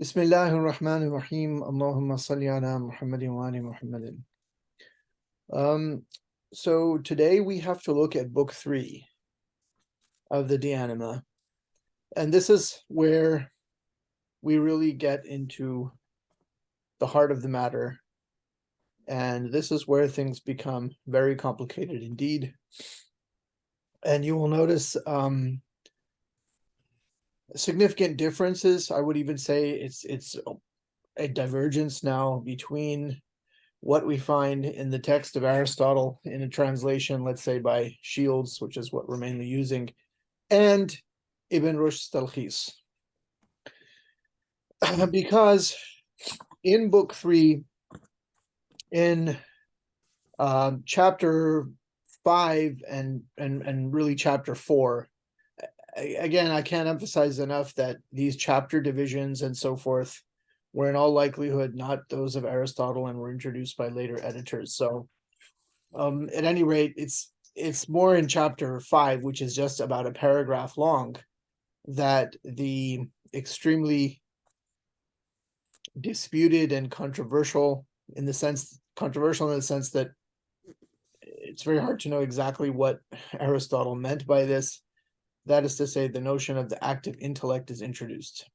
Bismillahir Rahmanir Rahim. Allahumma salli ala Muhammadin wa ali Muhammadin. So today we have to look at book 3 of the Anima, and this is where we really get into the heart of the matter, and this is where things become very complicated indeed. And you will notice significant differences. I would even say it's a divergence now between what we find in the text of Aristotle in a translation, let's say by Shields, which is what we're mainly using, and Ibn Rushd's Talkhis. Because in book 3, in chapter 5 and really chapter 4, again, I can't emphasize enough that these chapter divisions and so forth were in all likelihood not those of Aristotle and were introduced by later editors. So at any rate, it's more in chapter 5, which is just about a paragraph long, that the extremely disputed and controversial in the sense that it's very hard to know exactly what Aristotle meant by this. That is to say, the notion of the active intellect is introduced.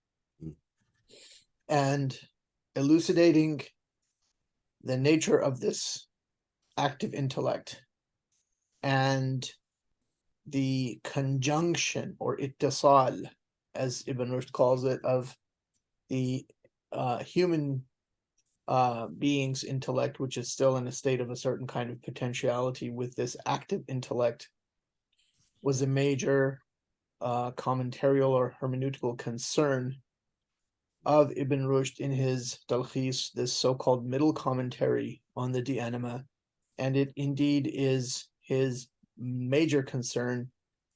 And elucidating the nature of this active intellect and the conjunction or ittisal, as Ibn Rushd calls it, of the human being's intellect, which is still in a state of a certain kind of potentiality with this active intellect, was a major commentarial or hermeneutical concern of Ibn Rushd in his Talkhis, this so-called middle commentary on the Anima, and it indeed is his major concern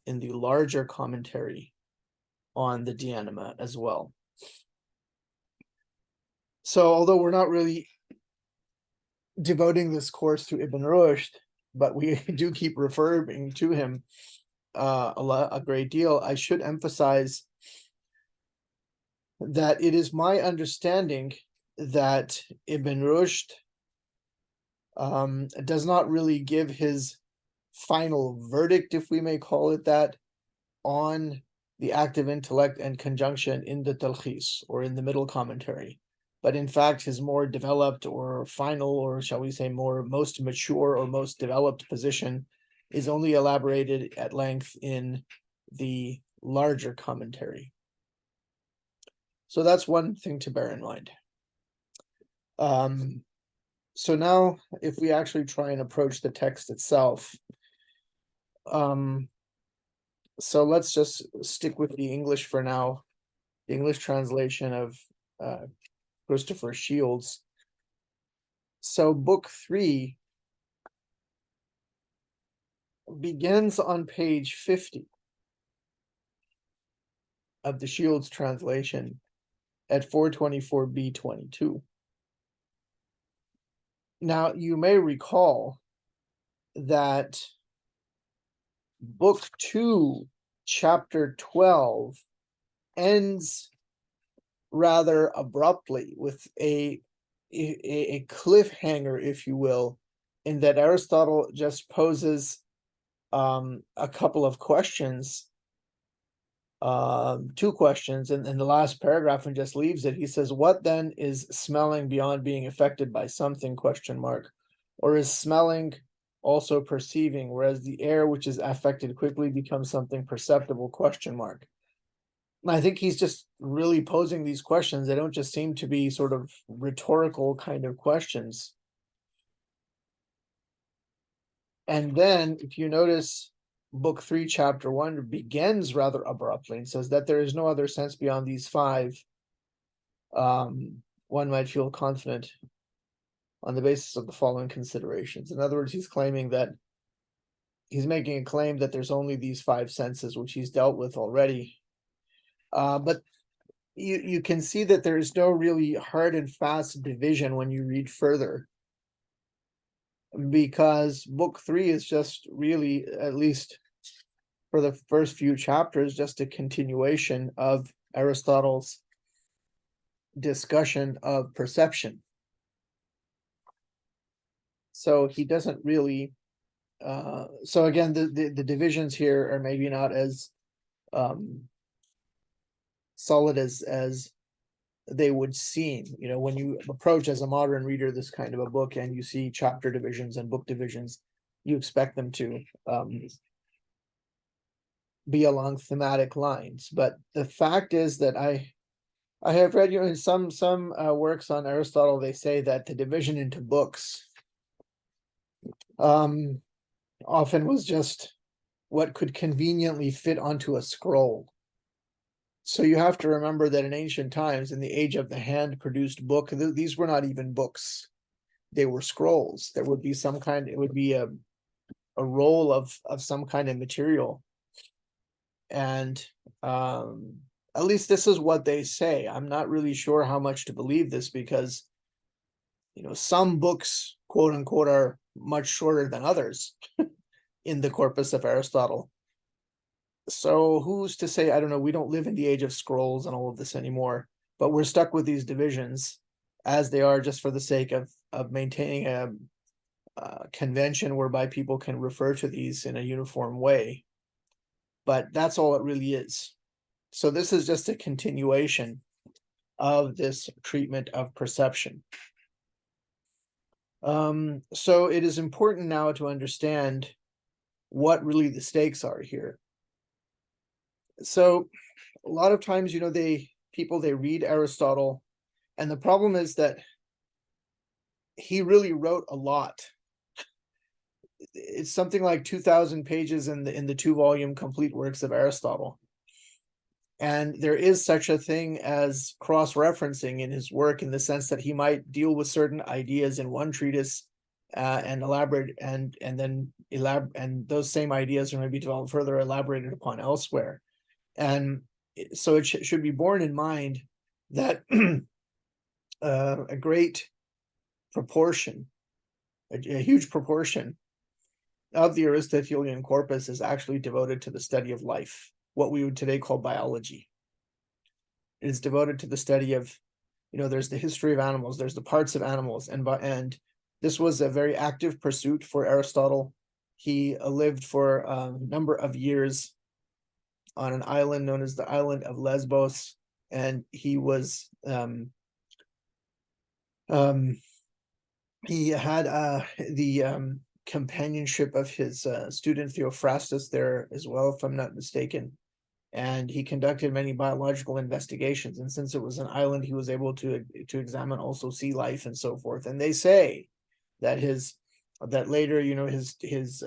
in the larger commentary on the Anima as well. So although we're not really devoting this course to Ibn Rushd, but we do keep referring to him a great deal, I should emphasize that it is my understanding that Ibn Rushd does not really give his final verdict, if we may call it that, on the active intellect and conjunction in the Talkhis or in the middle commentary. But in fact, his more developed or final, or shall we say most mature or most developed position is only elaborated at length in the larger commentary. So that's one thing to bear in mind. So now, if we actually try and approach the text itself, so let's just stick with the English for now, the English translation of Christopher Shields. So book 3 begins on page 50 of the Shields translation at 424b22. Now, you may recall that book 2, chapter 12, ends rather abruptly with a cliffhanger, if you will, in that Aristotle just poses a couple of questions, 2 questions, and in the last paragraph, and just leaves it. He says, what then is smelling beyond being affected by something, ? Or is smelling also perceiving, whereas the air which is affected quickly becomes something perceptible ? And I think he's just really posing these questions. They don't just seem to be sort of rhetorical kind of questions. And then, if you notice, book 3, chapter 1 begins rather abruptly and says that there is no other sense beyond these 5. One might feel confident on the basis of the following considerations. In other words, he's making a claim that there's only these 5 senses, which he's dealt with already. But you can see that there is no really hard and fast division when you read further, because book 3 is just really, at least for the first few chapters, just a continuation of Aristotle's discussion of perception. So he doesn't really, so again, the divisions here are maybe not as solid as they would seem. You know, when you approach as a modern reader this kind of a book and you see chapter divisions and book divisions, you expect them to be along thematic lines. But the fact is that I have read, you know, in some works on Aristotle, they say that the division into books often was just what could conveniently fit onto a scroll. So you have to remember that in ancient times, in the age of the hand-produced book, these were not even books. They were scrolls. There would be some kind, it would be a roll of some kind of material. And at least this is what they say. I'm not really sure how much to believe this, because, you know, some books, quote unquote, are much shorter than others in the corpus of Aristotle. So who's to say? I don't know. We don't live in the age of scrolls and all of this anymore, but we're stuck with these divisions as they are, just for the sake of maintaining a convention whereby people can refer to these in a uniform way. But that's all it really is. So this is just a continuation of this treatment of perception. So it is important now to understand what really the stakes are here. So a lot of times, you know, people read Aristotle, and the problem is that he really wrote a lot. It's something like 2,000 pages in the 2-volume complete works of Aristotle. And there is such a thing as cross-referencing in his work, in the sense that he might deal with certain ideas in one treatise and elaborate, and those same ideas are going to be developed further, elaborated upon elsewhere. And so it should be borne in mind that a great proportion, a huge proportion of the Aristotelian corpus is actually devoted to the study of life, what we would today call biology. It is devoted to the study of, you know, there's the history of animals, there's the parts of animals, and this was a very active pursuit for Aristotle. He lived for a number of years on an island known as the island of Lesbos, and he was he had the companionship of his student Theophrastus there as well, if I'm not mistaken, and he conducted many biological investigations. And since it was an island, he was able to examine also sea life and so forth. And they say that later, you know, his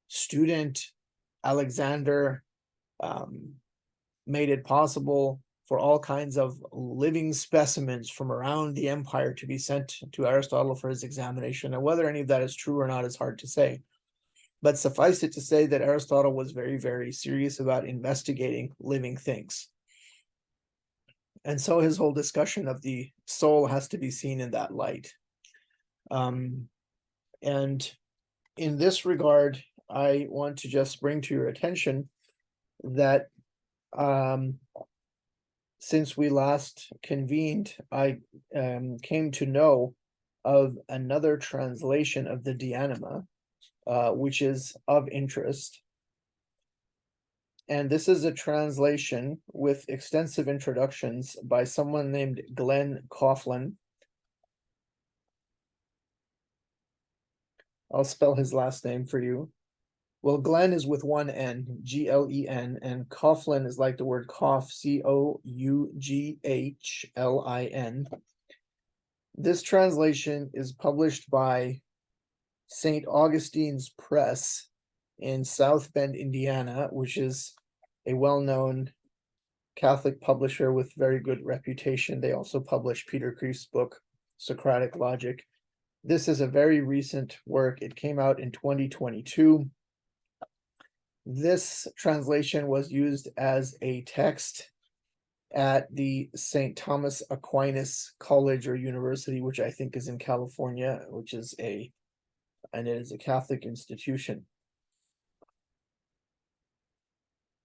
student Alexander made it possible for all kinds of living specimens from around the empire to be sent to Aristotle for his examination. And whether any of that is true or not is hard to say. But suffice it to say that Aristotle was very, very serious about investigating living things. And so his whole discussion of the soul has to be seen in that light. And in this regard, I want to just bring to your attention that since we last convened, I came to know of another translation of the De Anima, which is of interest. And this is a translation with extensive introductions by someone named Glenn Coughlin. I'll spell his last name for you. Well, Glenn is with one N, G-L-E-N, and Coughlin is like the word cough, C-O-U-G-H-L-I-N. This translation is published by St. Augustine's Press in South Bend, Indiana, which is a well-known Catholic publisher with very good reputation. They also published Peter Kreeft's book, Socratic Logic. This is a very recent work. It came out in 2022. This translation was used as a text at the St. Thomas Aquinas College or University, which I think is in California, and it is a Catholic institution.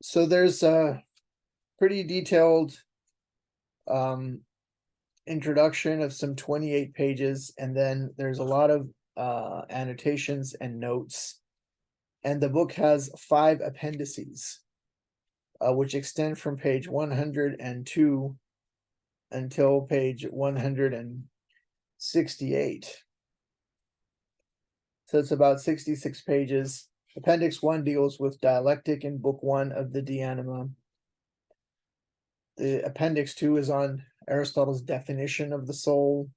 So there's a pretty detailed introduction of some 28 pages, and then there's a lot of annotations and notes. And the book has 5 appendices, which extend from page 102 until page 168. So it's about 66 pages. Appendix 1 deals with dialectic in book 1 of the De Anima. The appendix 2 is on Aristotle's definition of the soul.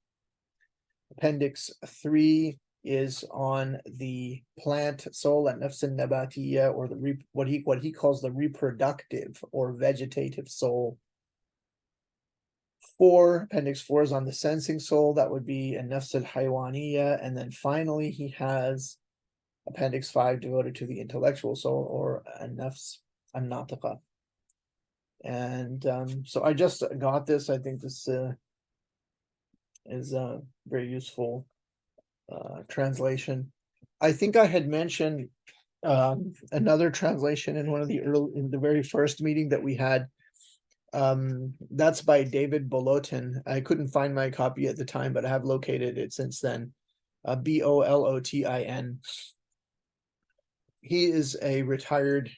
Appendix 3 is on the plant soul and nafs an-nabatiyya, or the what he calls the reproductive or vegetative soul. Appendix 4 is on the sensing soul, that would be a nafs al-haywaniyya, and then finally he has appendix 5 devoted to the intellectual soul, or a nafs an-natiqa. And so I just got this. I think this is a very useful translation. I think I had mentioned another translation in one of in the very first meeting that we had. That's by David Bolotin. I couldn't find my copy at the time, but I have located it since then. Bolotin. He is a retired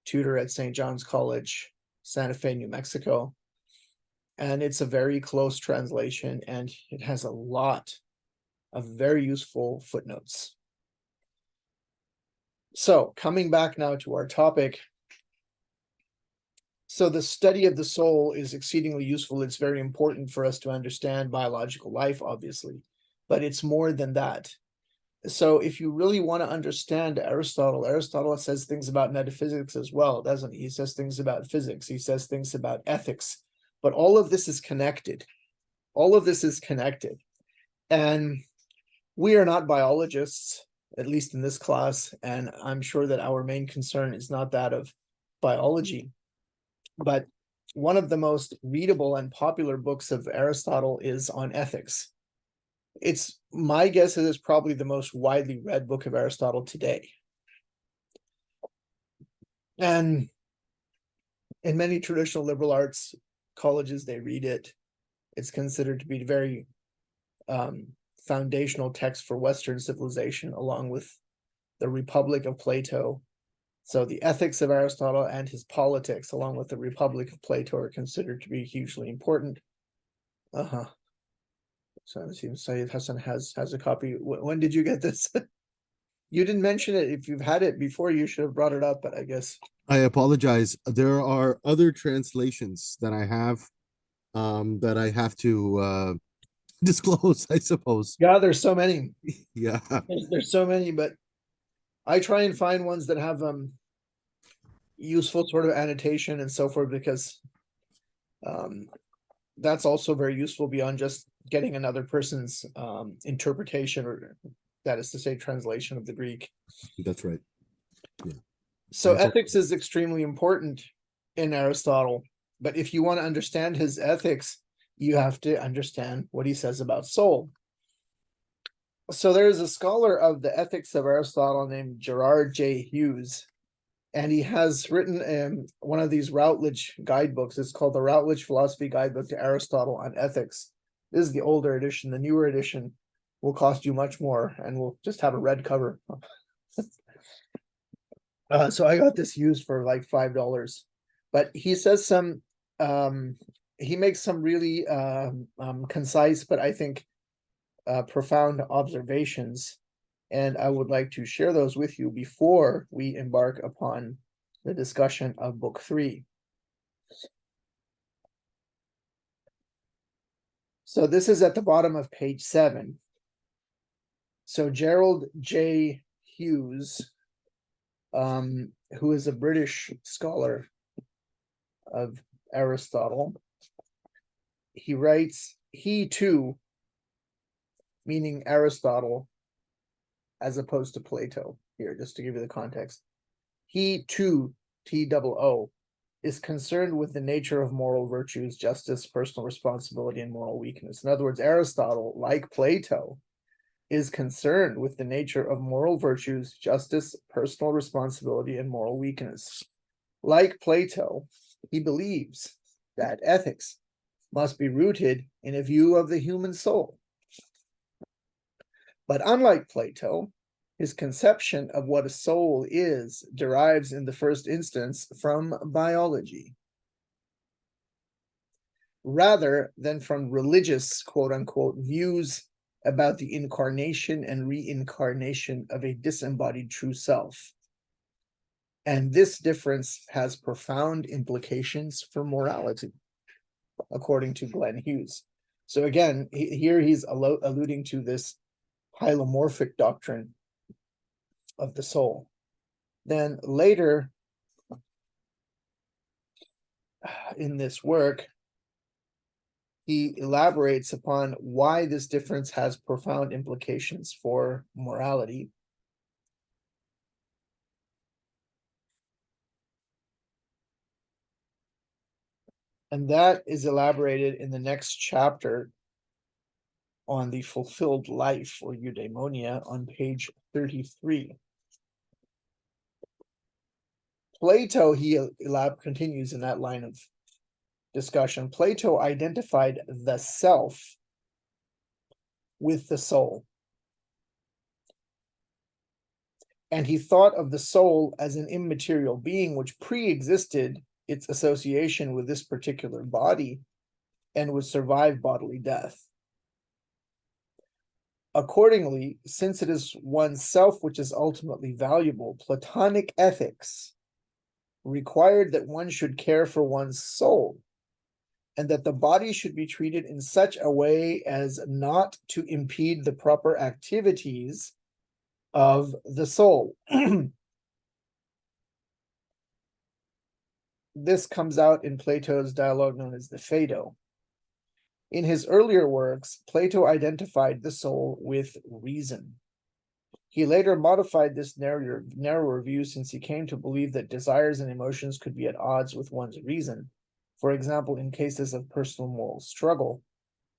tutor at St. John's College, Santa Fe, New Mexico. And it's a very close translation, and it has a lot of very useful footnotes. So coming back now to our topic. So the study of the soul is exceedingly useful. It's very important for us to understand biological life, obviously, but it's more than that. So if you really want to understand Aristotle, Aristotle says things about metaphysics as well, doesn't he? He says things about physics. He says things about ethics, but all of this is connected. All of this is connected. And we are not biologists, at least in this class, and I'm sure that our main concern is not that of biology. But one of the most readable and popular books of Aristotle is on ethics. It's my guess it is probably the most widely read book of Aristotle today. And in many traditional liberal arts colleges, they read it. It's considered to be very foundational text for Western civilization, along with the Republic of Plato. So the ethics of Aristotle and his politics, along with the Republic of Plato, are considered to be hugely important. So it seems Sayyid Hassan has a copy. When did you get this? You didn't mention it. If you've had it before, you should have brought it up, but I guess. I apologize. There are other translations that I have to disclose, I suppose. Yeah, there's so many. Yeah. There's so many, but I try and find ones that have useful sort of annotation and so forth, because that's also very useful beyond just getting another person's interpretation, or that is to say, translation of the Greek. That's right. Yeah. So ethics is extremely important in Aristotle, but if you want to understand his ethics, you have to understand what he says about soul. So there is a scholar of the ethics of Aristotle named Gerard J. Hughes, and he has written one of these Routledge guidebooks. It's called the Routledge Philosophy Guidebook to Aristotle on Ethics. This is the older edition. The newer edition will cost you much more, and will just have a red cover. So I got this used for like $5, but he says some, he makes some really concise, but I think profound observations, and I would like to share those with you before we embark upon the discussion of Book 3. So this is at the bottom of page 7. So Gerald J. Hughes, who is a British scholar of Aristotle, he writes, he too, meaning Aristotle, as opposed to Plato here, just to give you the context. He too, T-O-O, is concerned with the nature of moral virtues, justice, personal responsibility, and moral weakness. In other words, Aristotle, like Plato, is concerned with the nature of moral virtues, justice, personal responsibility, and moral weakness. Like Plato, he believes that ethics must be rooted in a view of the human soul. But unlike Plato, his conception of what a soul is derives in the first instance from biology, rather than from religious, quote-unquote, views about the incarnation and reincarnation of a disembodied true self. And this difference has profound implications for morality, according to Glenn Hughes. So again, here he's alluding to this hylomorphic doctrine of the soul. Then later in this work, he elaborates upon why this difference has profound implications for morality. And that is elaborated in the next chapter on the fulfilled life, or eudaimonia, on page 33. Plato, he continues in that line of discussion. Plato identified the self with the soul. And he thought of the soul as an immaterial being which pre-existed its association with this particular body and would survive bodily death. Accordingly, since it is oneself which is ultimately valuable, Platonic ethics required that one should care for one's soul, and that the body should be treated in such a way as not to impede the proper activities of the soul. This comes out in Plato's dialogue known as the Phaedo. In his earlier works, Plato identified the soul with reason. He later modified this narrower view, since he came to believe that desires and emotions could be at odds with one's reason, for example, in cases of personal moral struggle,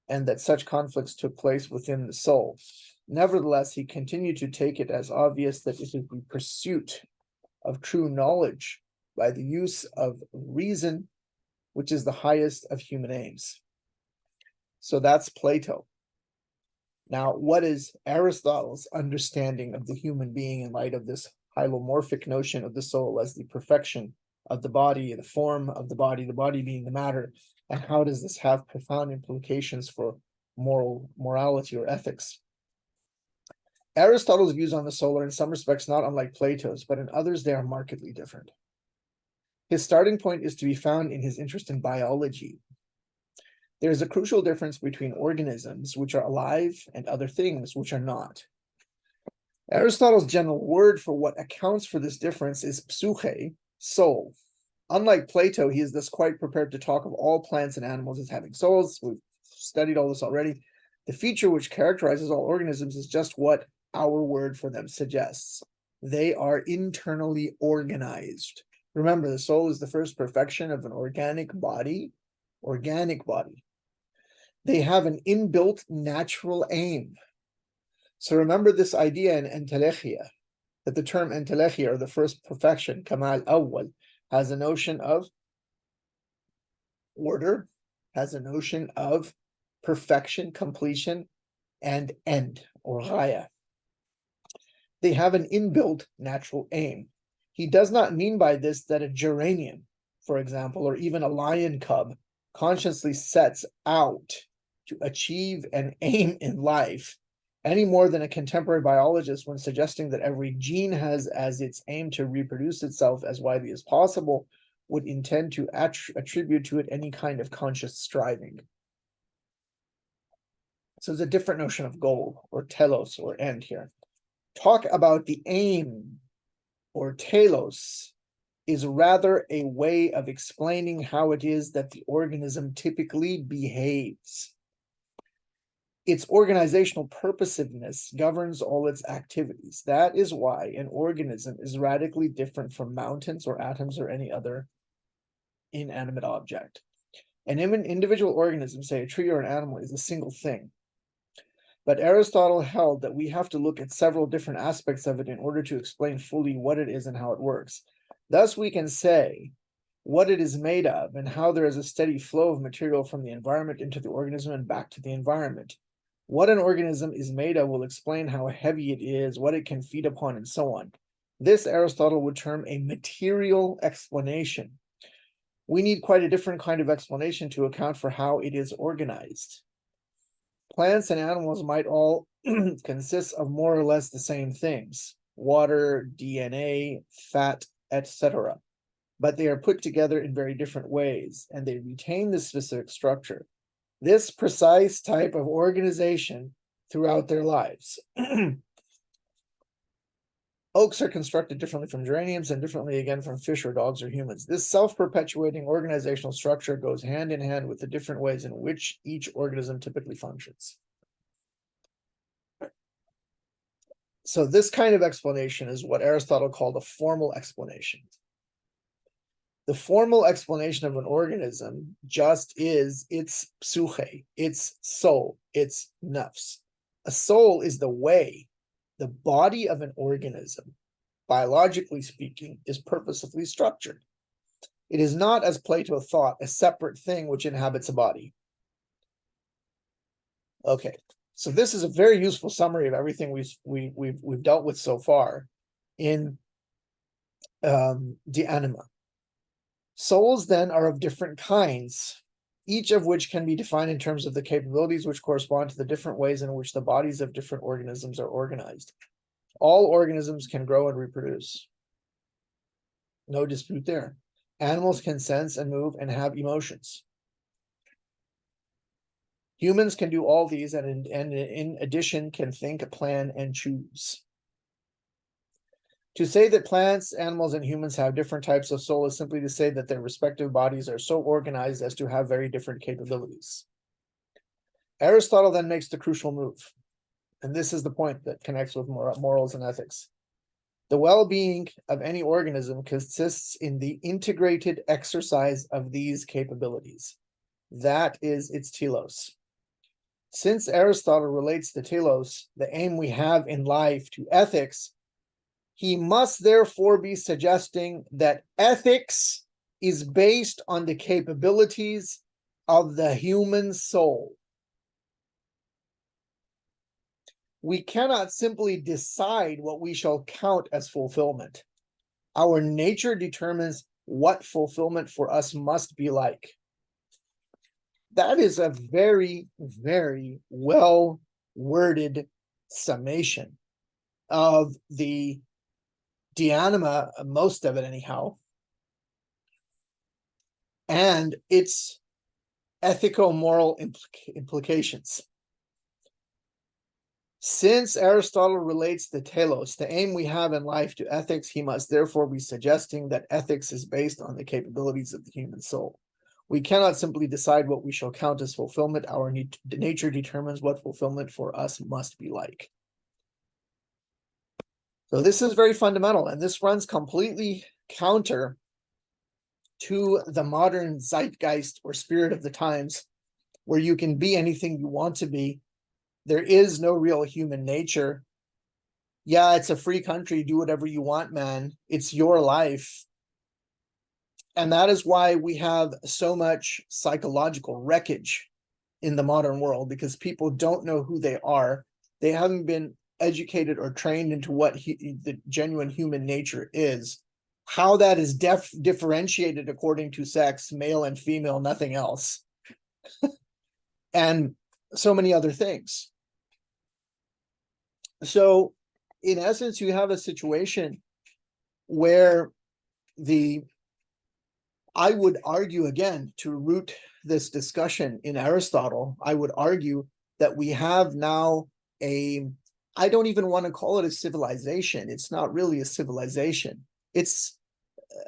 and that such conflicts took place within the soul. Nevertheless, he continued to take it as obvious that it is the pursuit of true knowledge by the use of reason, which is the highest of human aims. So that's Plato. Now, what is Aristotle's understanding of the human being in light of this hylomorphic notion of the soul as the perfection of the body, the form of the body being the matter, and how does this have profound implications for morality or ethics? Aristotle's views on the soul are in some respects not unlike Plato's, but in others they are markedly different. His starting point is to be found in his interest in biology. There is a crucial difference between organisms which are alive and other things which are not. Aristotle's general word for what accounts for this difference is psyche, soul. Unlike Plato, he is thus quite prepared to talk of all plants and animals as having souls. We've studied all this already. The feature which characterizes all organisms is just what our word for them suggests. They are internally organized. Remember, the soul is the first perfection of an organic body. They have an inbuilt natural aim. So remember this idea in entelechia, that the term entelechia, or the first perfection, kamal awwal, has a notion of order, has a notion of perfection, completion, and end, or ghaya. They have an inbuilt natural aim. He does not mean by this that a geranium, for example, or even a lion cub, consciously sets out to achieve an aim in life, any more than a contemporary biologist, when suggesting that every gene has as its aim to reproduce itself as widely as possible, would intend to attribute to it any kind of conscious striving. So there's a different notion of goal, or telos, or end here. Talk about the aim, or telos, is rather a way of explaining how it is that the organism typically behaves. Its organizational purposiveness governs all its activities. That is why an organism is radically different from mountains or atoms or any other inanimate object. An individual organism, say a tree or an animal, is a single thing. But Aristotle held that we have to look at several different aspects of it in order to explain fully what it is and how it works. Thus, we can say what it is made of, and how there is a steady flow of material from the environment into the organism and back to the environment. What an organism is made of will explain how heavy it is, what it can feed upon, and so on. This Aristotle would term a material explanation. We need quite a different kind of explanation to account for how it is organized. Plants and animals might all consist of more or less the same things: water, DNA, fat, etc. But they are put together in very different ways, and they retain this specific structure, this precise type of organization throughout their lives. Oaks are constructed differently from geraniums and differently again from fish or dogs or humans. This self-perpetuating organizational structure goes hand in hand with the different ways in which each organism typically functions. So this kind of explanation is what Aristotle called a formal explanation. The formal explanation of an organism just is its psyche, its soul, its nafs. A soul is the way. The body of an organism, biologically speaking, is purposefully structured. It is not, as Plato thought, a separate thing which inhabits a body. Okay, so this is a very useful summary of everything we've dealt with so far in the Anima. Souls then are of different kinds, each of which can be defined in terms of the capabilities which correspond to the different ways in which the bodies of different organisms are organized. All organisms can grow and reproduce. No dispute there. Animals can sense and move and have emotions. Humans can do all these and in addition can think, plan, and choose. To say that plants, animals, and humans have different types of soul is simply to say that their respective bodies are so organized as to have very different capabilities. Aristotle then makes the crucial move, and this is the point that connects with morals and ethics. The well-being of any organism consists in the integrated exercise of these capabilities. That is its telos. Since Aristotle relates the telos, the aim we have in life, to ethics, he must therefore be suggesting that ethics is based on the capabilities of the human soul. We cannot simply decide what we shall count as fulfillment. Our nature determines what fulfillment for us must be like. That is a very, very well worded summation of the Anima, most of it anyhow, and its ethico-moral implications. Since Aristotle relates the telos, the aim we have in life, to ethics, he must therefore be suggesting that ethics is based on the capabilities of the human soul. We cannot simply decide what we shall count as fulfillment. Our nature determines what fulfillment for us must be like. So this is very fundamental, and this runs completely counter to the modern zeitgeist or spirit of the times, where you can be anything you want to be. There is no real human nature. Yeah, it's a free country. Do whatever you want, man. It's your life. And that is why we have so much psychological wreckage in the modern world, because people don't know who they are. They haven't been educated or trained into what the genuine human nature is, how that is differentiated according to sex, male and female, nothing else, and so many other things. So in essence, you have a situation where I would argue, again, to root this discussion in Aristotle, I would argue that we have now I don't even want to call it a civilization. It's not really a civilization. It's,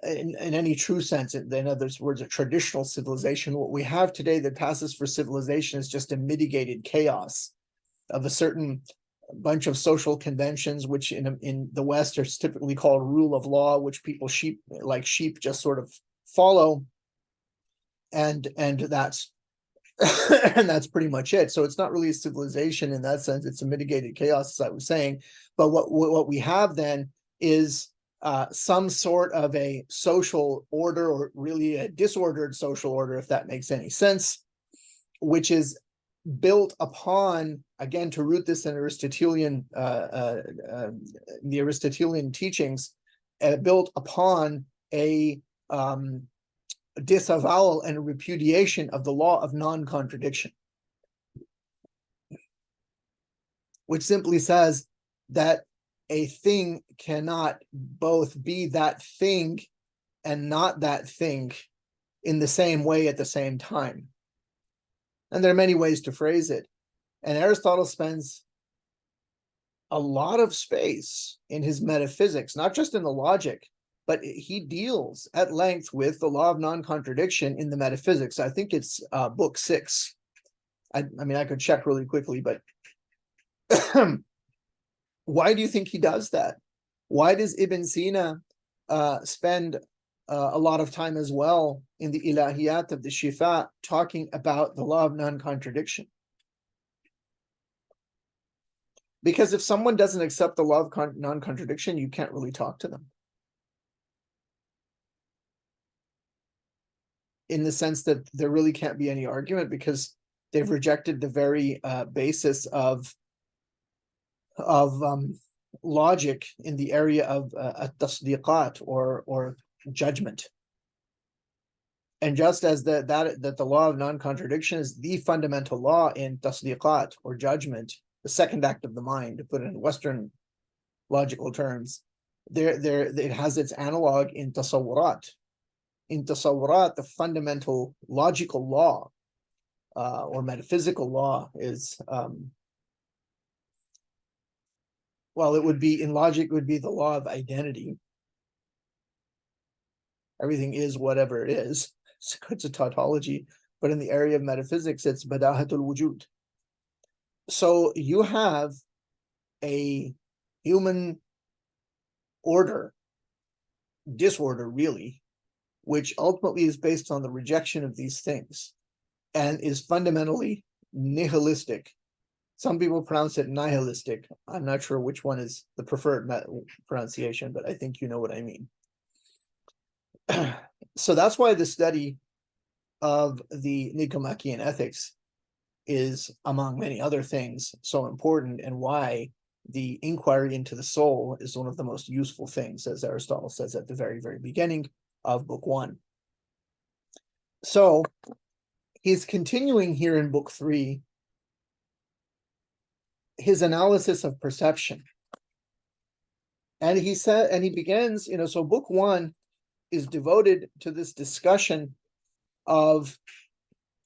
in any true sense, in other words, a traditional civilization. What we have today that passes for civilization is just a mitigated chaos of a certain bunch of social conventions, which in the West are typically called rule of law, which people like sheep just sort of follow, and that's and that's pretty much it. So it's not really a civilization in that sense. It's a mitigated chaos, as I was saying. But what we have then is some sort of a social order, or really a disordered social order, if that makes any sense, which is built upon, again, to root this in Aristotelian, the Aristotelian teachings, built upon a disavowal and a repudiation of the law of non-contradiction, which simply says that a thing cannot both be that thing and not that thing in the same way at the same time. And there are many ways to phrase it. And Aristotle spends a lot of space in his metaphysics, not just in the logic, but he deals at length with the law of non-contradiction in the metaphysics. I think it's book 6. I mean, I could check really quickly, but why do you think he does that? Why does Ibn Sīnā spend a lot of time as well in the ilahiyat of the Shīʿah talking about the law of non-contradiction? Because if someone doesn't accept the law of non-contradiction, you can't really talk to them. In the sense that there really can't be any argument, because they've rejected the very basis of logic in the area of at-tasdiqat, or judgment. And just as that the law of non-contradiction is the fundamental law in tasdiqat, or judgment, the second act of the mind, to put it in Western logical terms, it has its analog in tasawwurat. In tasawwurat, the fundamental logical law or metaphysical law is, well, it would be, in logic, would be the law of identity. Everything is whatever it is. So it's a tautology, but in the area of metaphysics, it's badahatul wujud. So you have a human order, disorder really, which ultimately is based on the rejection of these things and is fundamentally nihilistic. Some people pronounce it nihilistic. I'm not sure which one is the preferred pronunciation, but I think you know what I mean. So that's why the study of the Nicomachean ethics is, among many other things, so important, and why the inquiry into the soul is one of the most useful things, as Aristotle says at the very, very beginning of book 1. So he's continuing here in book 3 his analysis of perception. And he said, and he begins, so book 1 is devoted to this discussion of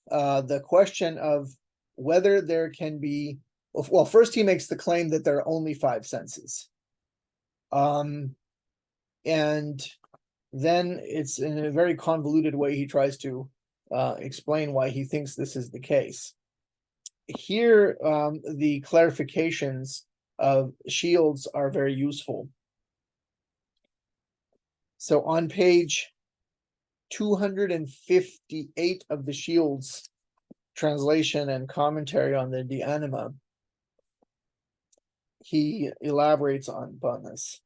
the question of whether there can be, well, first he makes the claim that there are only 5 senses. And then it's in a very convoluted way he tries to explain why he thinks this is the case. Here, the clarifications of Shields are very useful. So on page 258 of the Shields translation and commentary on the Anima, he elaborates upon this.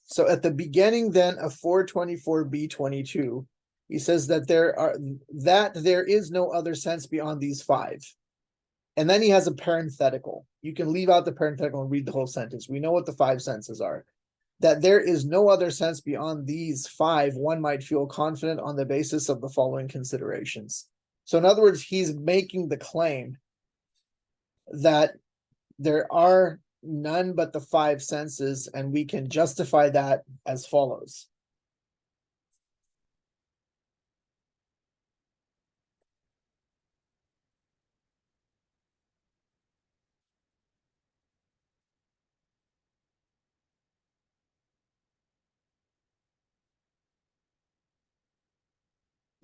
So at the beginning then of 424b22, he says that there is no other sense beyond these 5. And then he has a parenthetical. You can leave out the parenthetical and read the whole sentence. We know what the 5 senses are. That there is no other sense beyond these 5, one might feel confident on the basis of the following considerations. So in other words, he's making the claim that there are none but the 5 senses, and we can justify that as follows.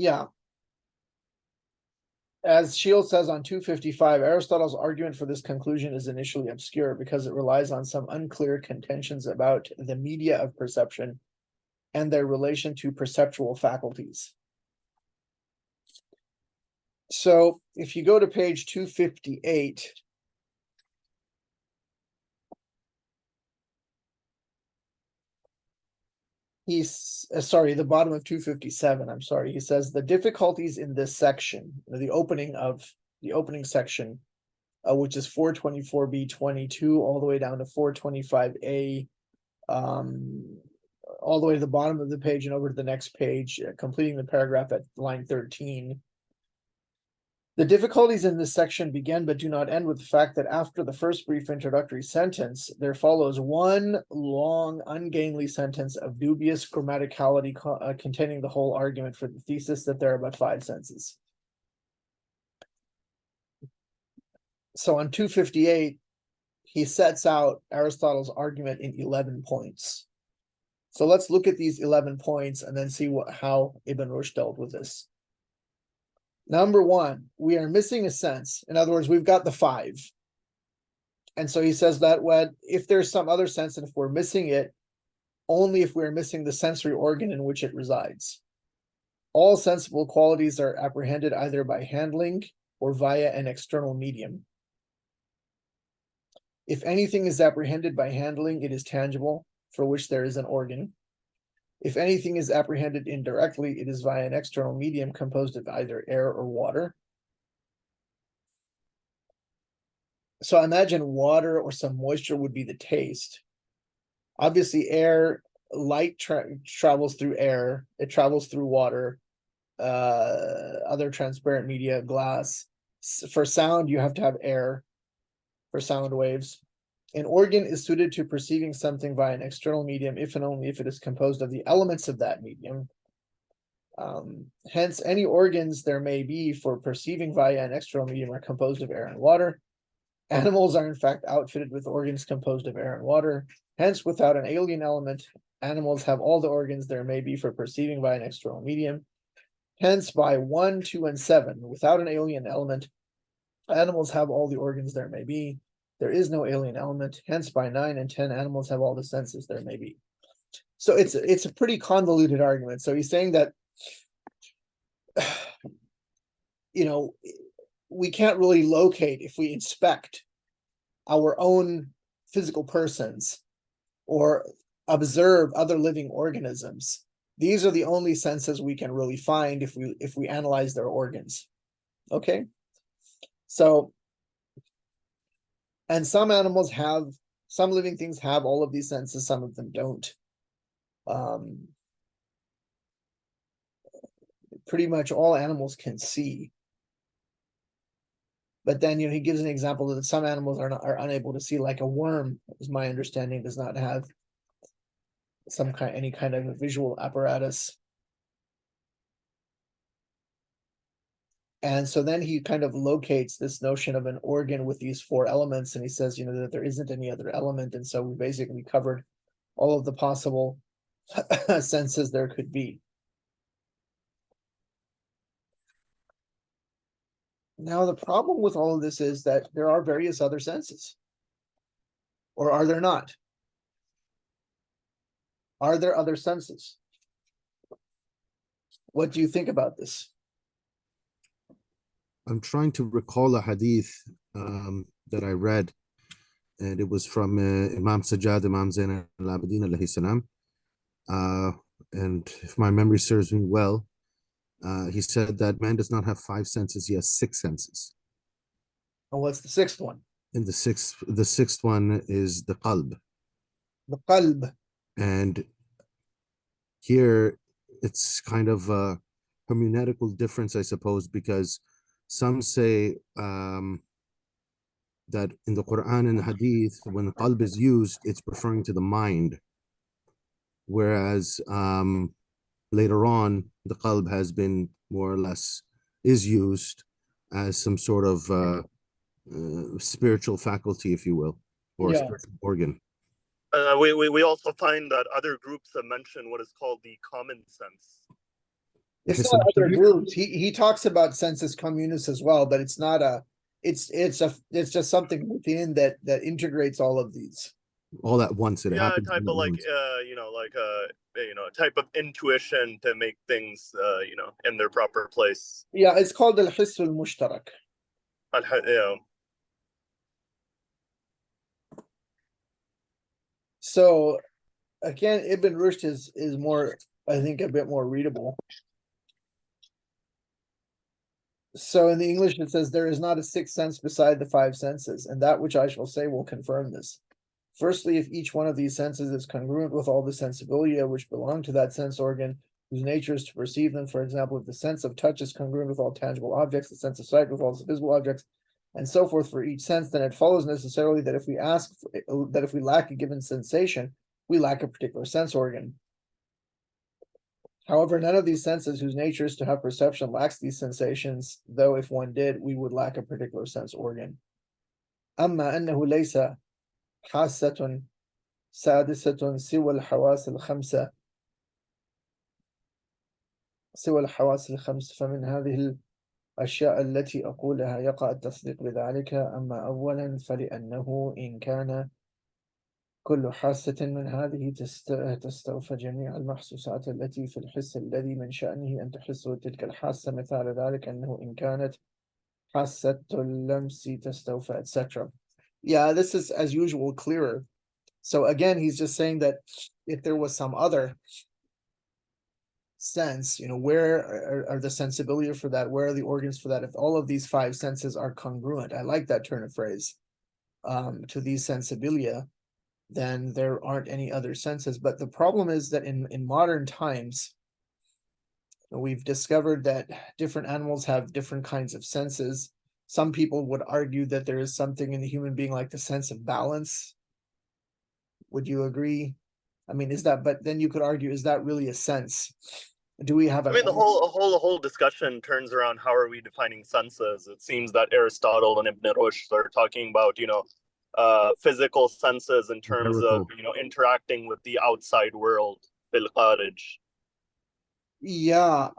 Yeah. As Shields says on 255, Aristotle's argument for this conclusion is initially obscure because it relies on some unclear contentions about the media of perception and their relation to perceptual faculties. So if you go to page 258, he's sorry, the bottom of 257. I'm sorry. He says the difficulties in this section, the opening section, which is 424b 22 all the way down to 425a, all the way to the bottom of the page and over to the next page, completing the paragraph at line 13. The difficulties in this section begin but do not end with the fact that after the first brief introductory sentence, there follows one long, ungainly sentence of dubious grammaticality containing the whole argument for the thesis that there are but 5 senses. So on 258, he sets out Aristotle's argument in 11 points. So let's look at these 11 points and then see how Ibn Rushd dealt with this. Number one, we are missing a sense. In other words, we've got the 5. And so he says that if there's some other sense, and if we're missing it, only if we're missing the sensory organ in which it resides. All sensible qualities are apprehended either by handling or via an external medium. If anything is apprehended by handling, it is tangible, for which there is an organ. If anything is apprehended indirectly, it is via an external medium composed of either air or water. So imagine water or some moisture would be the taste. Obviously, light travels through air, it travels through water, other transparent media, glass. For sound, you have to have air for sound waves. An organ is suited to perceiving something via an external medium if and only if it is composed of the elements of that medium. Hence, any organs there may be for perceiving via an external medium are composed of air and water. Animals are in fact outfitted with organs composed of air and water. Hence, without an alien element, animals have all the organs there may be for perceiving by an external medium. Hence, by 1, 2, and 7, without an alien element, animals have all the organs there may be. There is no alien element. Hence, by 9 and 10, animals have all the senses there may be. So it's a pretty convoluted argument. So he's saying that, we can't really locate if we inspect our own physical persons or observe other living organisms. These are the only senses we can really find if we analyze their organs. Okay, so, and some living things have all of these senses, some of them don't. Pretty much all animals can see. But then, he gives an example that some animals are unable to see, like a worm, is my understanding, does not have any kind of a visual apparatus. And so then he kind of locates this notion of an organ with these 4 elements, and he says, that there isn't any other element, and so we basically covered all of the possible senses there could be. Now, the problem with all of this is that there are various other senses. Or are there not? Are there other senses? What do you think about this? I'm trying to recall a hadith that I read, and it was from Imam Sayyad, Imam Zain al-Abidin alayhi salam. And if my memory serves me well, he said that man does not have 5 senses, he has 6 senses. And what's the 6th one? And the sixth one is the qalb. The qalb. And here it's kind of a hermeneutical difference, I suppose, because some say that in the Quran and the Hadith, when qalb is used, it's referring to the mind. Whereas later on, the qalb has been more or less is used as some sort of spiritual faculty, if you will, or spiritual organ. We also find that other groups have mentioned what is called the common sense. It's not other groups. He talks about sensus communis as well, but it's not it's just something within that integrates all of these. All at once. It happens. Type of a type of intuition to make things in their proper place. Yeah, it's called al-hiss al-mushtarak. So again, Ibn Rushd is more, I think, a bit more readable. So in the English it says, there is not a sixth sense beside the five senses, and that which I shall say will confirm this. Firstly, if each one of these senses is congruent with all the sensibilia which belong to that sense organ, whose nature is to perceive them, for example, if the sense of touch is congruent with all tangible objects, the sense of sight with all visible objects, and so forth for each sense, then it follows necessarily that if we lack a given sensation, we lack a particular sense organ. However, none of these senses whose nature is to have perception lacks these sensations, though if one did, we would lack a particular sense organ. أما أنه ليس حاسة سادسة سوى الحواس الخمسة فمن هذه الأشياء التي أقولها يقع التصديق بذلك. أما أولا فلأنه إن كان كل حاسة من هذه تستوفى جميع المحسوسات التي في الحس الذي من شأنه أن تحسه تلك الحاسة، مثال ذلك أنه إن كانت حاسة اللمس تستوفى, etc. Yeah, this is as usual clearer. So again, he's just saying that if there was some other sense, where are the sensibilia for that? Where are the organs for that? If all of these five senses are congruent, I like that turn of phrase, to these sensibilia, then there aren't any other senses. But the problem is that in modern times, we've discovered that different animals have different kinds of senses. Some people would argue that there is something in the human being like the sense of balance. Would you agree? I mean, but then you could argue, is that really a sense? Do we have I mean, the whole discussion turns around how are we defining senses. It seems that Aristotle and Ibn Rushd are talking about, physical senses in terms of, interacting with the outside world, fil kharij. Yeah.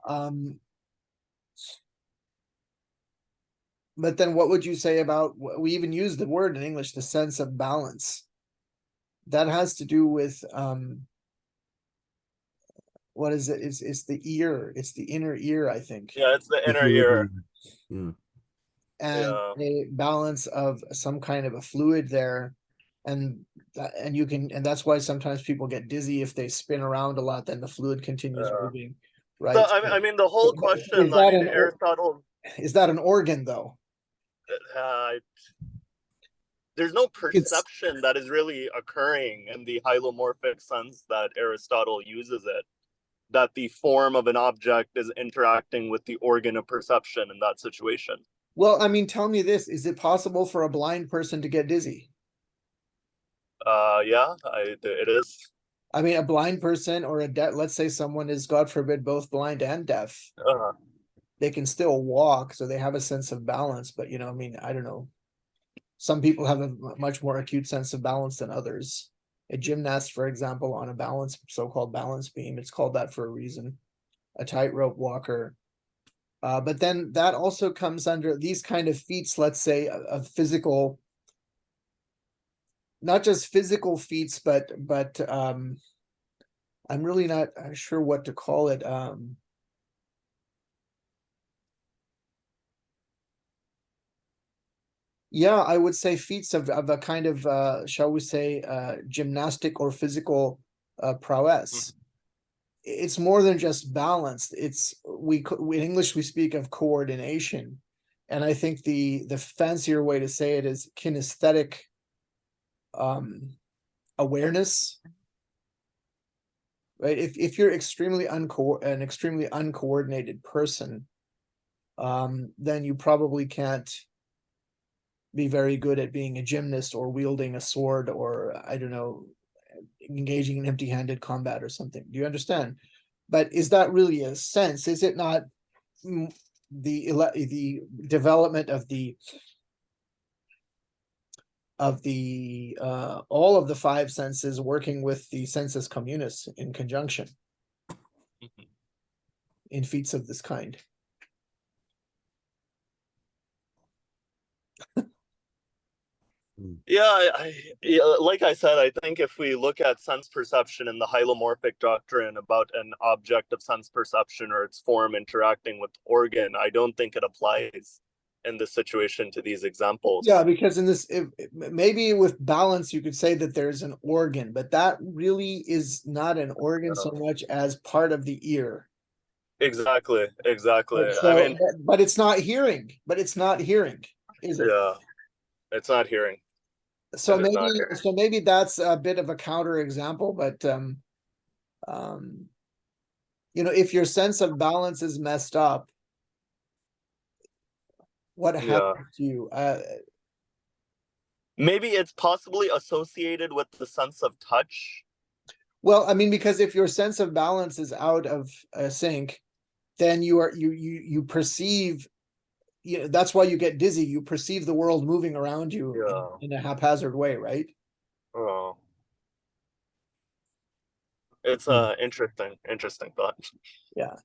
But then what would you say about, we even use the word in English, the sense of balance. That has to do with, what is it? It's the ear. It's the inner ear, I think. Yeah, it's the inner ear. Yeah. And a balance of some kind of a fluid there. And that's why sometimes people get dizzy if they spin around a lot, then the fluid continues moving. Right. So I mean the whole question, Aristotle, is that an organ though? There's no perception that is really occurring in the hylomorphic sense that Aristotle uses it, that the form of an object is interacting with the organ of perception in that situation. Well, I mean, tell me this, is it possible for a blind person to get dizzy? Yeah, it is. I mean, a blind person or let's say someone is, God forbid, both blind and deaf. They can still walk, so they have a sense of balance. But, I mean, I don't know. Some people have a much more acute sense of balance than others. A gymnast, for example, on a so-called balance beam, it's called that for a reason. A tightrope walker. But then that also comes under these kind of feats, let's say, of physical, not just physical feats, but I'm really not sure what to call it. Yeah, I would say feats of a kind of, shall we say, gymnastic or physical prowess. It's more than just balance. In English we speak of coordination, and I think the fancier way to say it is kinesthetic awareness. Right? If you're an extremely uncoordinated person, then you probably can't be very good at being a gymnast or wielding a sword or, I don't know, engaging in empty-handed combat or something. Do you understand? But is that really a sense? Is it not the development of all of the five senses working with the sensus communis in conjunction in feats of this kind? Yeah, like I said, I think if we look at sense perception in the hylomorphic doctrine about an object of sense perception or its form interacting with organ, I don't think it applies. in this situation to these examples. Yeah, because in this, maybe with balance, you could say that there's an organ, but that really is not an organ so much as part of the ear. Exactly. So, I mean, but it's not hearing. But it's not hearing, is it? yeah, it's not hearing. So It is not hearing. maybe that's a bit of a counter example, but you know, if your sense of balance is messed up, what happens to you? Maybe it's possibly associated with the sense of touch. Well, I mean, because if your sense of balance is out of sync, then you perceive, you know, that's why you get dizzy. You perceive the world moving around you in a haphazard way, right? Oh, it's a interesting thought. Yeah.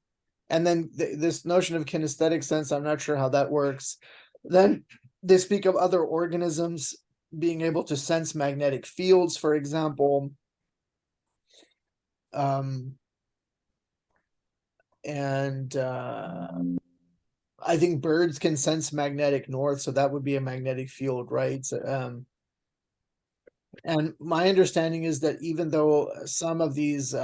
And then this notion of kinesthetic sense, I'm not sure how that works. Then they speak of other organisms being able to sense magnetic fields, for example. I think birds can sense magnetic north, so that would be a magnetic field, right? And my understanding is that even though some of these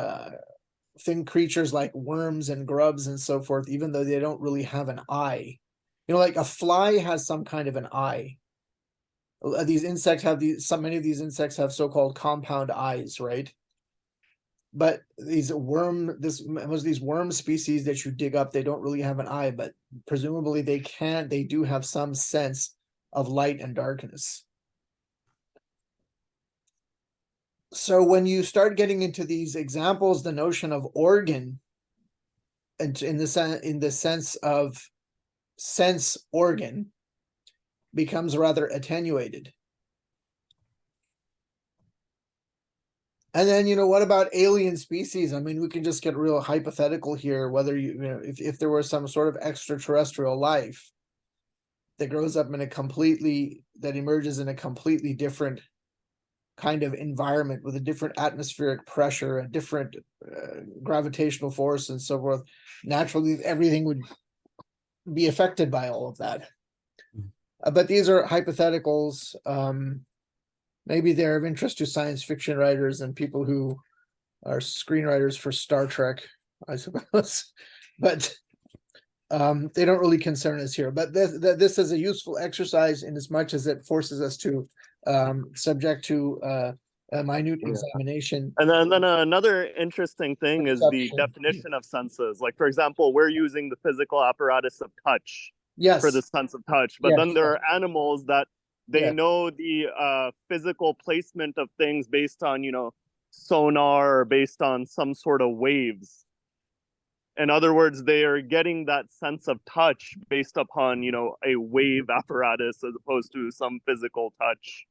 creatures like worms and grubs and so forth, even though they don't really have an eye, you know, like a fly has some kind of an eye. These insects have many of these insects have so-called compound eyes, right? But most of these worm species that you dig up, they don't really have an eye, but presumably they do have some sense of light and darkness. So when you start getting into these examples, the notion of organ, and in the sense of sense organ, becomes rather attenuated. And then, you know, what about alien species? I mean, we can just get real hypothetical here, whether you know, if there was some sort of extraterrestrial life that grows up in that emerges in a completely different kind of environment with a different atmospheric pressure, a different gravitational force and so forth, naturally everything would be affected by all of that. But these are hypotheticals. Maybe they're of interest to science fiction writers and people who are screenwriters for Star Trek, I suppose. But they don't really concern us here. But this is a useful exercise in as much as it forces us to subject to a minute examination. And then another interesting thing is the definition of senses. Like, for example, we're using the physical apparatus of touch for the sense of touch. But then there are animals that they know the physical placement of things based on, you know, sonar or based on some sort of waves. In other words, they are getting that sense of touch based upon, you know, a wave apparatus as opposed to some physical touch.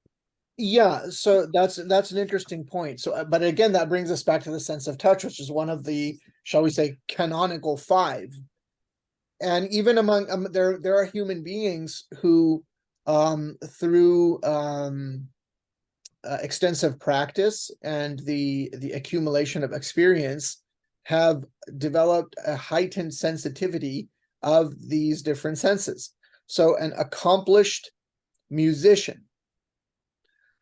Yeah, so that's an interesting point. So, but again, that brings us back to the sense of touch, which is one of the, shall we say, canonical five. And even among there are human beings who, through extensive practice and the accumulation of experience, have developed a heightened sensitivity of these different senses. So, an accomplished musician,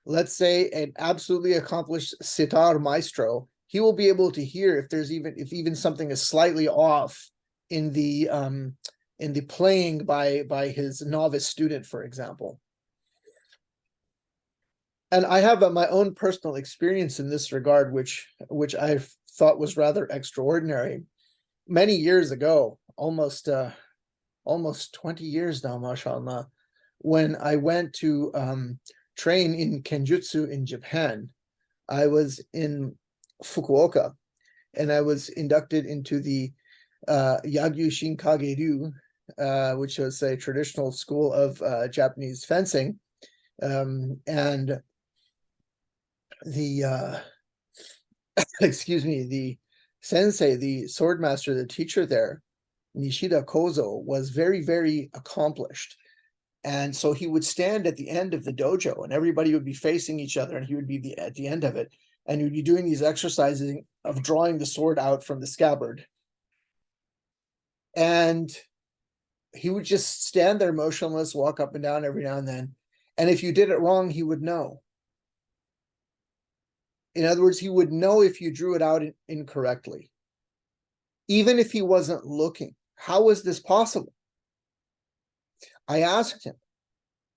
let's say an absolutely accomplished sitar maestro, he will be able to hear if even something is slightly off in the playing by his novice student, for example. And I have my own personal experience in this regard, which I thought was rather extraordinary. Many years ago, almost 20 years now, mashallah, when I went to train in Kenjutsu in Japan, I was in Fukuoka, and I was inducted into the Yagyu Shinkageryu, which was a traditional school of Japanese fencing, and the the sensei, the swordmaster, the teacher there, Nishida Kozo, was very, very accomplished. And so he would stand at the end of the dojo, and everybody would be facing each other, and he would be at the end of it, and he'd be doing these exercises of drawing the sword out from the scabbard. And he would just stand there motionless, walk up and down every now and then. And if you did it wrong, he would know. In other words, he would know if you drew it out incorrectly. Even if he wasn't looking. How was this possible? I asked him.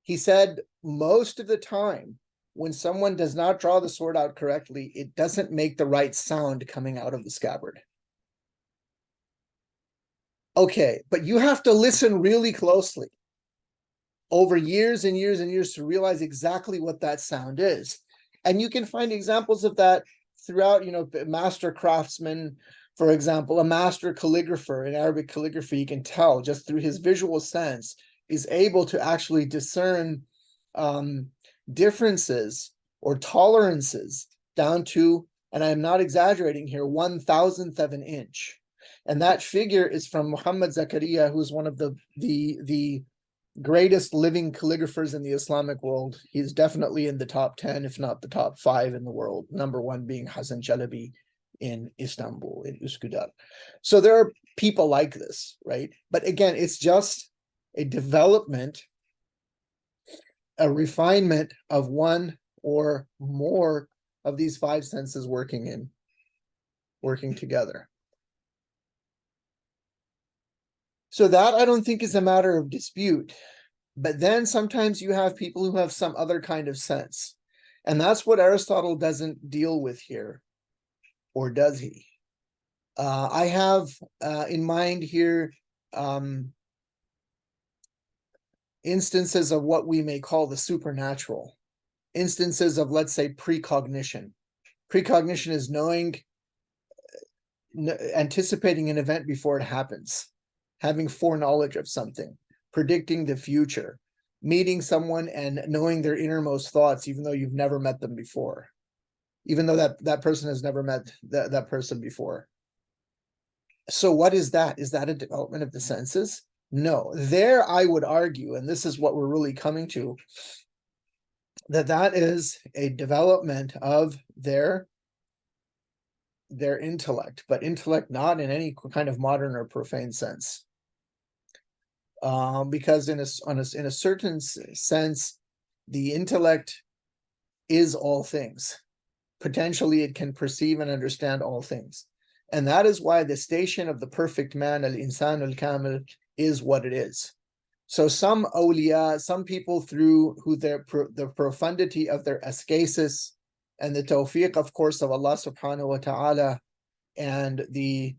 He said, most of the time, when someone does not draw the sword out correctly, it doesn't make the right sound coming out of the scabbard. Okay, but you have to listen really closely over years and years and years to realize exactly what that sound is. And you can find examples of that throughout, master craftsmen, for example, a master calligrapher in Arabic calligraphy, you can tell just through his visual sense, is able to actually discern differences or tolerances down to, and I'm not exaggerating here, 1,000th of an inch. And that figure is from Muhammad Zakaria, who's one of the greatest living calligraphers in the Islamic world. He's definitely in the top 10, if not the top 5 in the world. Number 1 being Hasan Chalabi in Istanbul, in Üsküdar. So there are people like this, right? But again, it's just a development, a refinement of one or more of these 5 senses working together. So that I don't think is a matter of dispute. But then sometimes you have people who have some other kind of sense. And that's what Aristotle doesn't deal with here. Or does he? I have in mind here instances of what we may call the supernatural. Instances of, let's say, precognition. Precognition is knowing, anticipating an event before it happens. Having foreknowledge of something, predicting the future, meeting someone and knowing their innermost thoughts, even though you've never met them before, even though that person has never met that person before. So what is that? Is that a development of the senses? No. There I would argue, and this is what we're really coming to, that is a development of their intellect, but intellect not in any kind of modern or profane sense. Because in a certain sense, the intellect is all things. Potentially, it can perceive and understand all things. And that is why the station of the perfect man, al-insan al-kamil, is what it is. So some awliya, some people through who the profundity of their ascesis and the tawfiq, of course, of Allah subhanahu wa ta'ala, and the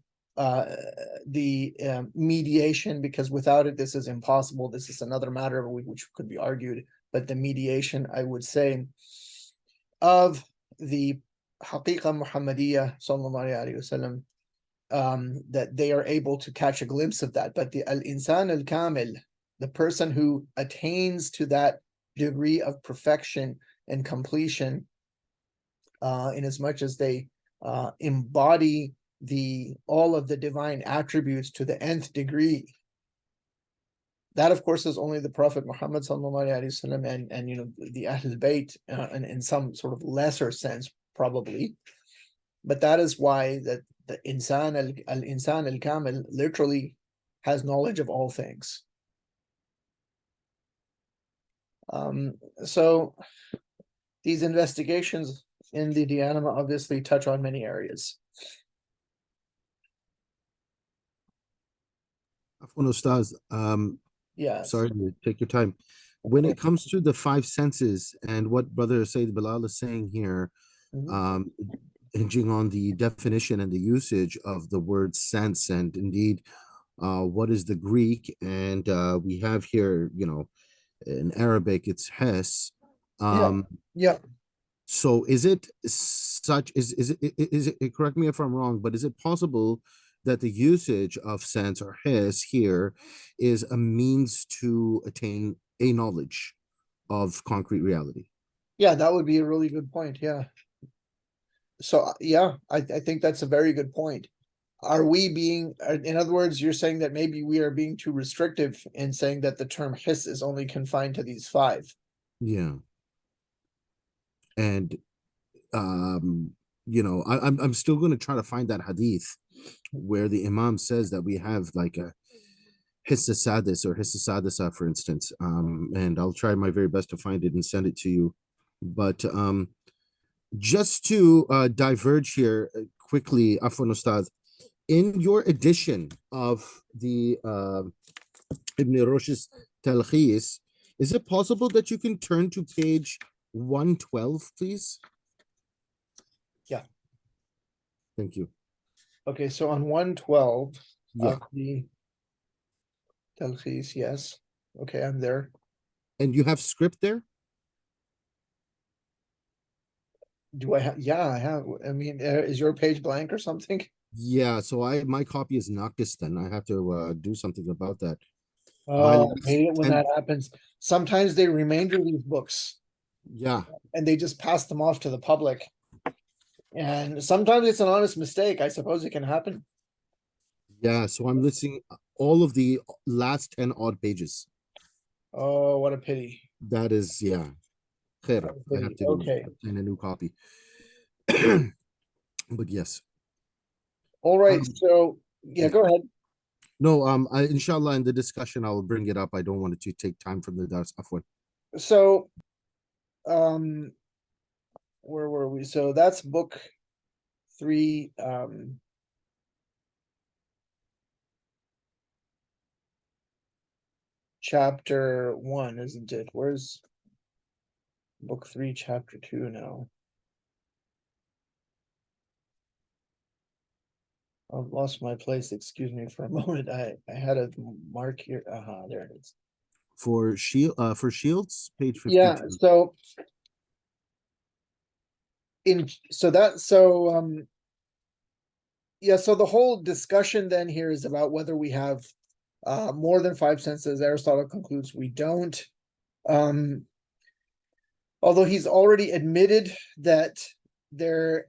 mediation, because without it, this is impossible. This is another matter which could be argued, but the mediation, I would say, of the Haqiqa Muhammadiyya sallallahu alayhi wasallam, that they are able to catch a glimpse of that. But the al-insan al-kamil, the person who attains to that degree of perfection and completion, in as much as they embody all of the divine attributes to the nth degree. That, of course, is only the Prophet Muhammad sallallahu alaihi wasallam and the Ahlul Bayt, and in some sort of lesser sense, probably. But that is why that the insan al-kamil literally has knowledge of all things. So these investigations in the Anima obviously touch on many areas. Ustaz, Yeah. sorry to take your time. When it comes to the 5 senses and what Brother Sayyid Bilal is saying here, hinging on the definition and the usage of the word sense, and indeed, what is the Greek? And we have here, in Arabic, it's hes. Yeah. So is it such? Is it? Correct me if I'm wrong, but is it possible that the usage of sense or hes here is a means to attain a knowledge of concrete reality? Yeah, that would be a really good point. Yeah. So yeah, I think that's a very good point. Are we being, in other words, you're saying that maybe we are being too restrictive in saying that the term his is only confined to these 5. Yeah. And I'm still going to try to find that hadith where the Imam says that we have like a Hiss Sadis or Hiss Sadisa, for instance. And I'll try my very best to find it and send it to you. But just to diverge here quickly, Afwan Ustad, in your edition of the Ibn Rushd's Talkhis, is it possible that you can turn to page 112, please? Yeah. Thank you. Okay, so on 112 Yeah. of the Talkhis, yes. Okay, I'm there. And you have script there? Do I have? Yeah, I have. I mean, is your page blank or something? Yeah, so my copy is Naqis then. I have to do something about that. Oh, I hate it when 10 that happens. Sometimes they remainder these books Yeah, and they just pass them off to the public. And sometimes it's an honest mistake. I suppose it can happen. yeah. So I'm listing all of the last 10 odd pages. Oh, what a pity. That is, yeah. Khair. I have to Okay. obtain a new copy. But yes. All right. Um, So, yeah, go ahead. No, inshallah, in the discussion, I'll bring it up. I don't want it to take time from the dars. Afwan. So, where were we? So that's book 3. Chapter 1, isn't it? Where's book 3, chapter 2 now? I've lost my place. Excuse me for a moment. I had a mark here. There it is. For Shields, page 52. Yeah, so yeah, so the whole discussion then here is about whether we have more than 5 senses. Aristotle concludes we don't. Although he's already admitted that there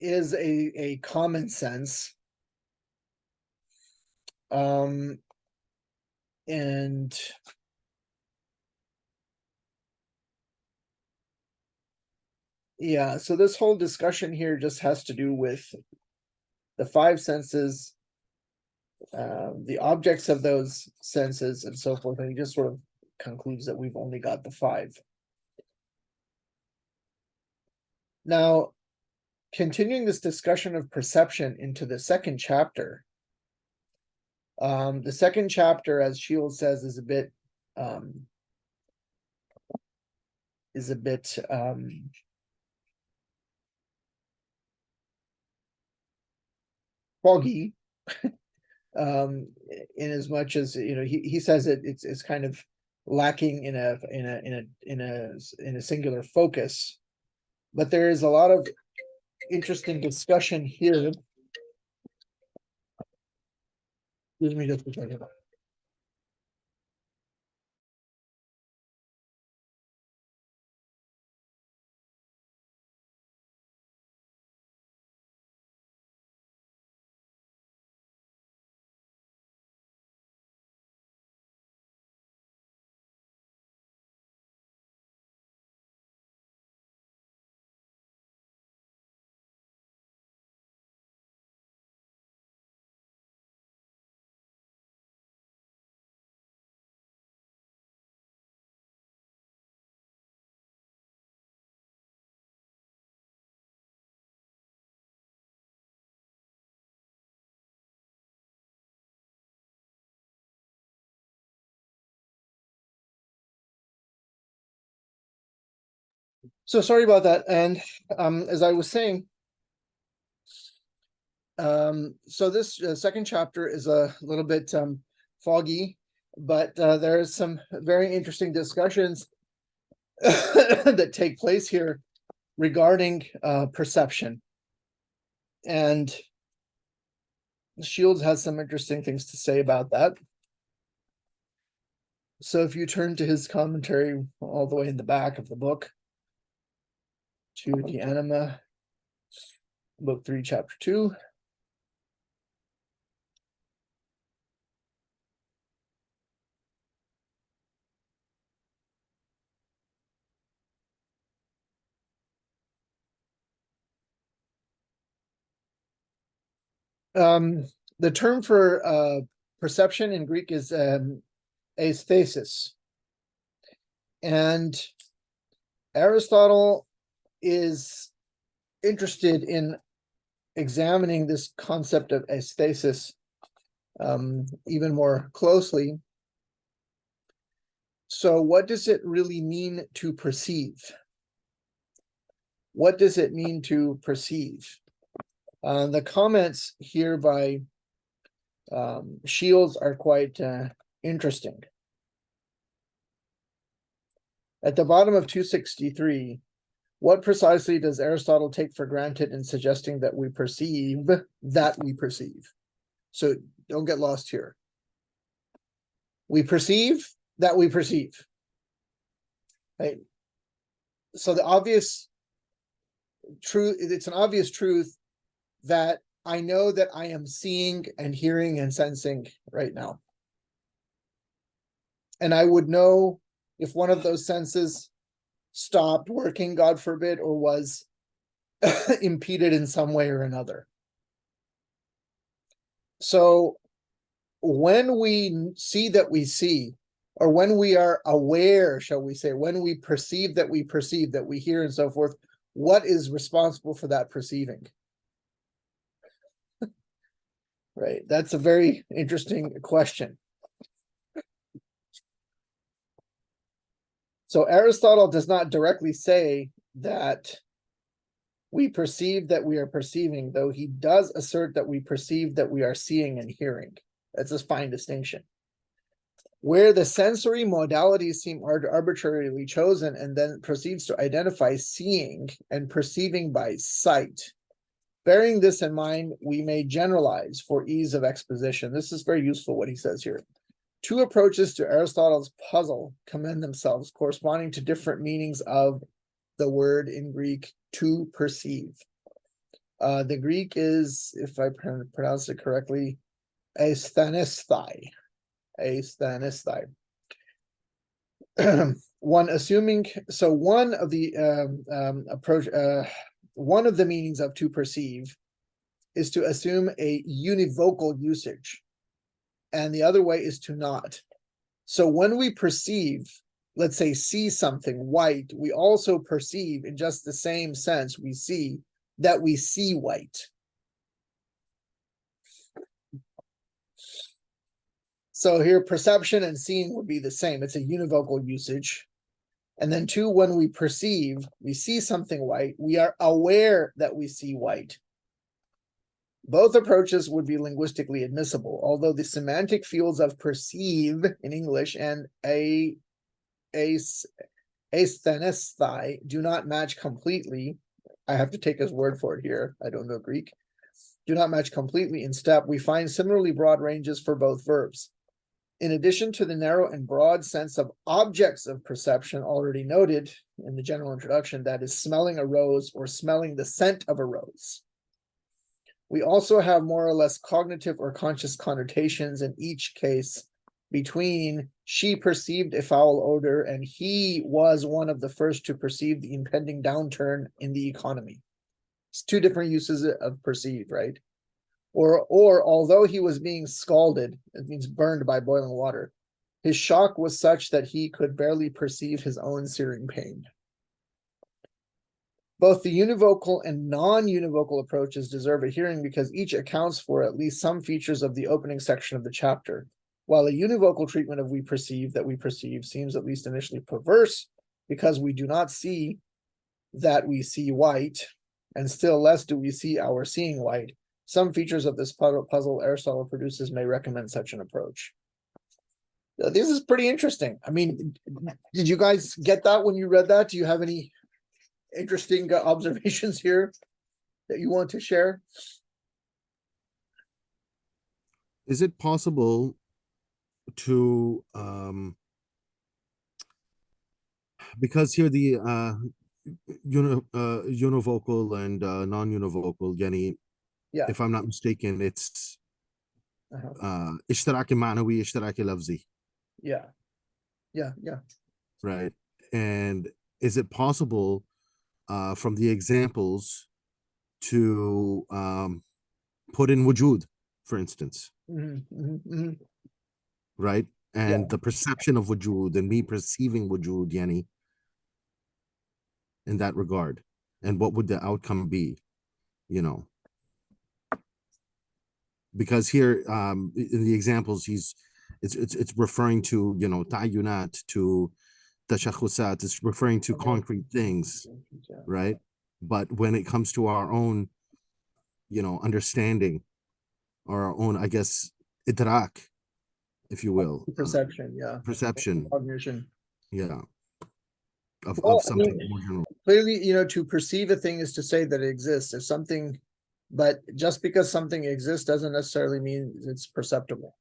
is a common sense. And yeah, so this whole discussion here just has to do with the 5 senses, the objects of those senses, and so forth. And he just sort of concludes that we've only got the 5. Now, continuing this discussion of perception into the second chapter, the second chapter, as Shields says, is a bit foggy, in as much as he says it's kind of lacking in a singular focus, but there is a lot of interesting discussion here. Excuse me just a second. So sorry about that. And as I was saying, so this second chapter is a little bit foggy, but there's some very interesting discussions that take place here regarding perception. And Shields has some interesting things to say about that. So if you turn to his commentary all the way in the back of the book, to the Anima, book 3, chapter 2. The term for perception in Greek is aesthesis. And Aristotle is interested in examining this concept of aesthesis even more closely. So what does it really mean to perceive? What does it mean to perceive? The comments here by Shields are quite interesting. At the bottom of 263, what precisely does Aristotle take for granted in suggesting that we perceive that we perceive? So don't get lost here. We perceive that we perceive. Right? So the obvious truth, it's an obvious truth that I know that I am seeing and hearing and sensing right now. And I would know if one of those senses stopped working, God forbid, or was impeded in some way or another. So when we see that we see, or when we are aware, shall we say, when we perceive, that we hear and so forth, what is responsible for that perceiving? Right, that's a very interesting question. So Aristotle does not directly say that we perceive that we are perceiving, though he does assert that we perceive that we are seeing and hearing. That's a fine distinction. Where the sensory modalities seem arbitrarily chosen and then proceeds to identify seeing and perceiving by sight. Bearing this in mind, we may generalize for ease of exposition. This is very useful what he says here. Two approaches to Aristotle's puzzle commend themselves, corresponding to different meanings of the word in Greek, to perceive. The Greek is, if I pronounce it correctly, aesthenesthai. Aesthenesthai. One assuming, so one of the one of the meanings of to perceive is to assume a univocal usage, and the other way is to not. So when we perceive, let's say, see something white, we also perceive in just the same sense we see that we see white. So here perception and seeing would be the same. It's a univocal usage. And then two, when we perceive, we see something white, we are aware that we see white. Both approaches would be linguistically admissible, although the semantic fields of perceive in English and aesthenesthai do not match completely. I have to take his word for it here. I don't know Greek. Do not match completely in step. We find similarly broad ranges for both verbs. In addition to the narrow and broad sense of objects of perception already noted in the general introduction, that is smelling a rose or smelling the scent of a rose, we also have more or less cognitive or conscious connotations in each case between she perceived a foul odor and he was one of the first to perceive the impending downturn in the economy. It's two different uses of perceive, right? Or although he was being scalded, it means burned by boiling water, his shock was such that he could barely perceive his own searing pain. Both the univocal and non-univocal approaches deserve a hearing because each accounts for at least some features of the opening section of the chapter. While a univocal treatment of we perceive that we perceive seems at least initially perverse because we do not see that we see white, and still less do we see our seeing white, some features of this puzzle Aristotle produces may recommend such an approach. This is pretty interesting. I mean, did you guys get that when you read that? Do you have any interesting observations here that you want to share? Is it possible to, because here the univocal and non-univocal, yani, Yeah. if I'm not mistaken, it's اشتراك معنوي اشتراك لفظي. Yeah. Right. And is it possible from the examples to put in wujud, for instance? right? And the perception of wujud and me perceiving wujud, yani, in that regard. And what would the outcome be, you know? Because here, in the examples, it's referring to, you know, ta'yunat, to tashakhusat, it's referring to concrete things, right? But when it comes to our own, you know, understanding, or our own, I guess, idrak, if you will, Perception, perception, cognition. Of Well, I something mean, more general. clearly, you know, to perceive a thing is to say that it exists. If something, but just because something exists doesn't necessarily mean it's perceptible.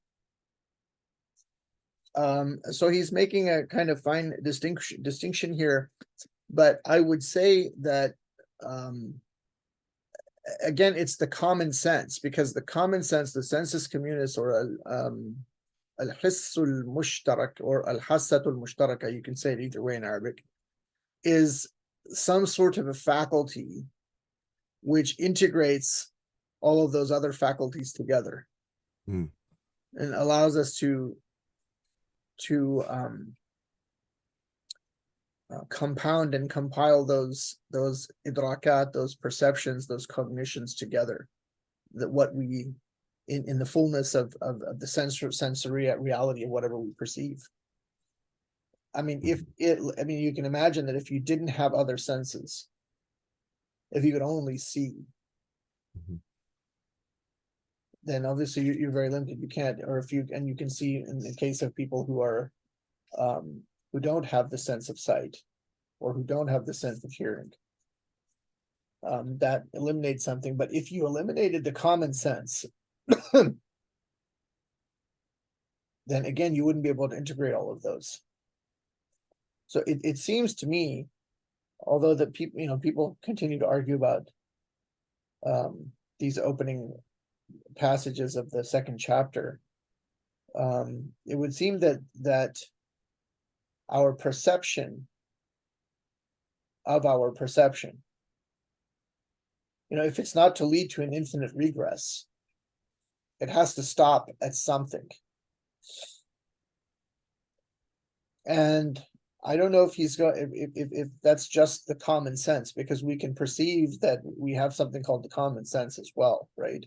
So he's making a kind of fine distinction here, but I would say that again, it's the common sense, because the common sense, the sensus communis, or al-hissul mushtarak, or al-hassatul mushtaraka, you can say it either way in Arabic, is some sort of a faculty which integrates all of those other faculties together and allows us to compound and compile those idrakat, those perceptions, those cognitions together, that what we in the fullness of the sensory reality of whatever we perceive. I mean, you can imagine that if you didn't have other senses, if you could only see, then obviously you're very limited. You can't, or if you, and you can see in the case of people who are who don't have the sense of sight, or who don't have the sense of hearing, that eliminates something. But if you eliminated the common sense, then again, you wouldn't be able to integrate all of those. So it seems to me, although that people, you know, people continue to argue about these opening passages of the second chapter, it would seem that our perception of our perception, you know, if it's not to lead to an infinite regress, it has to stop at something. And I don't know if he's got, if that's just the common sense, because we can perceive that we have something called the common sense as well, right?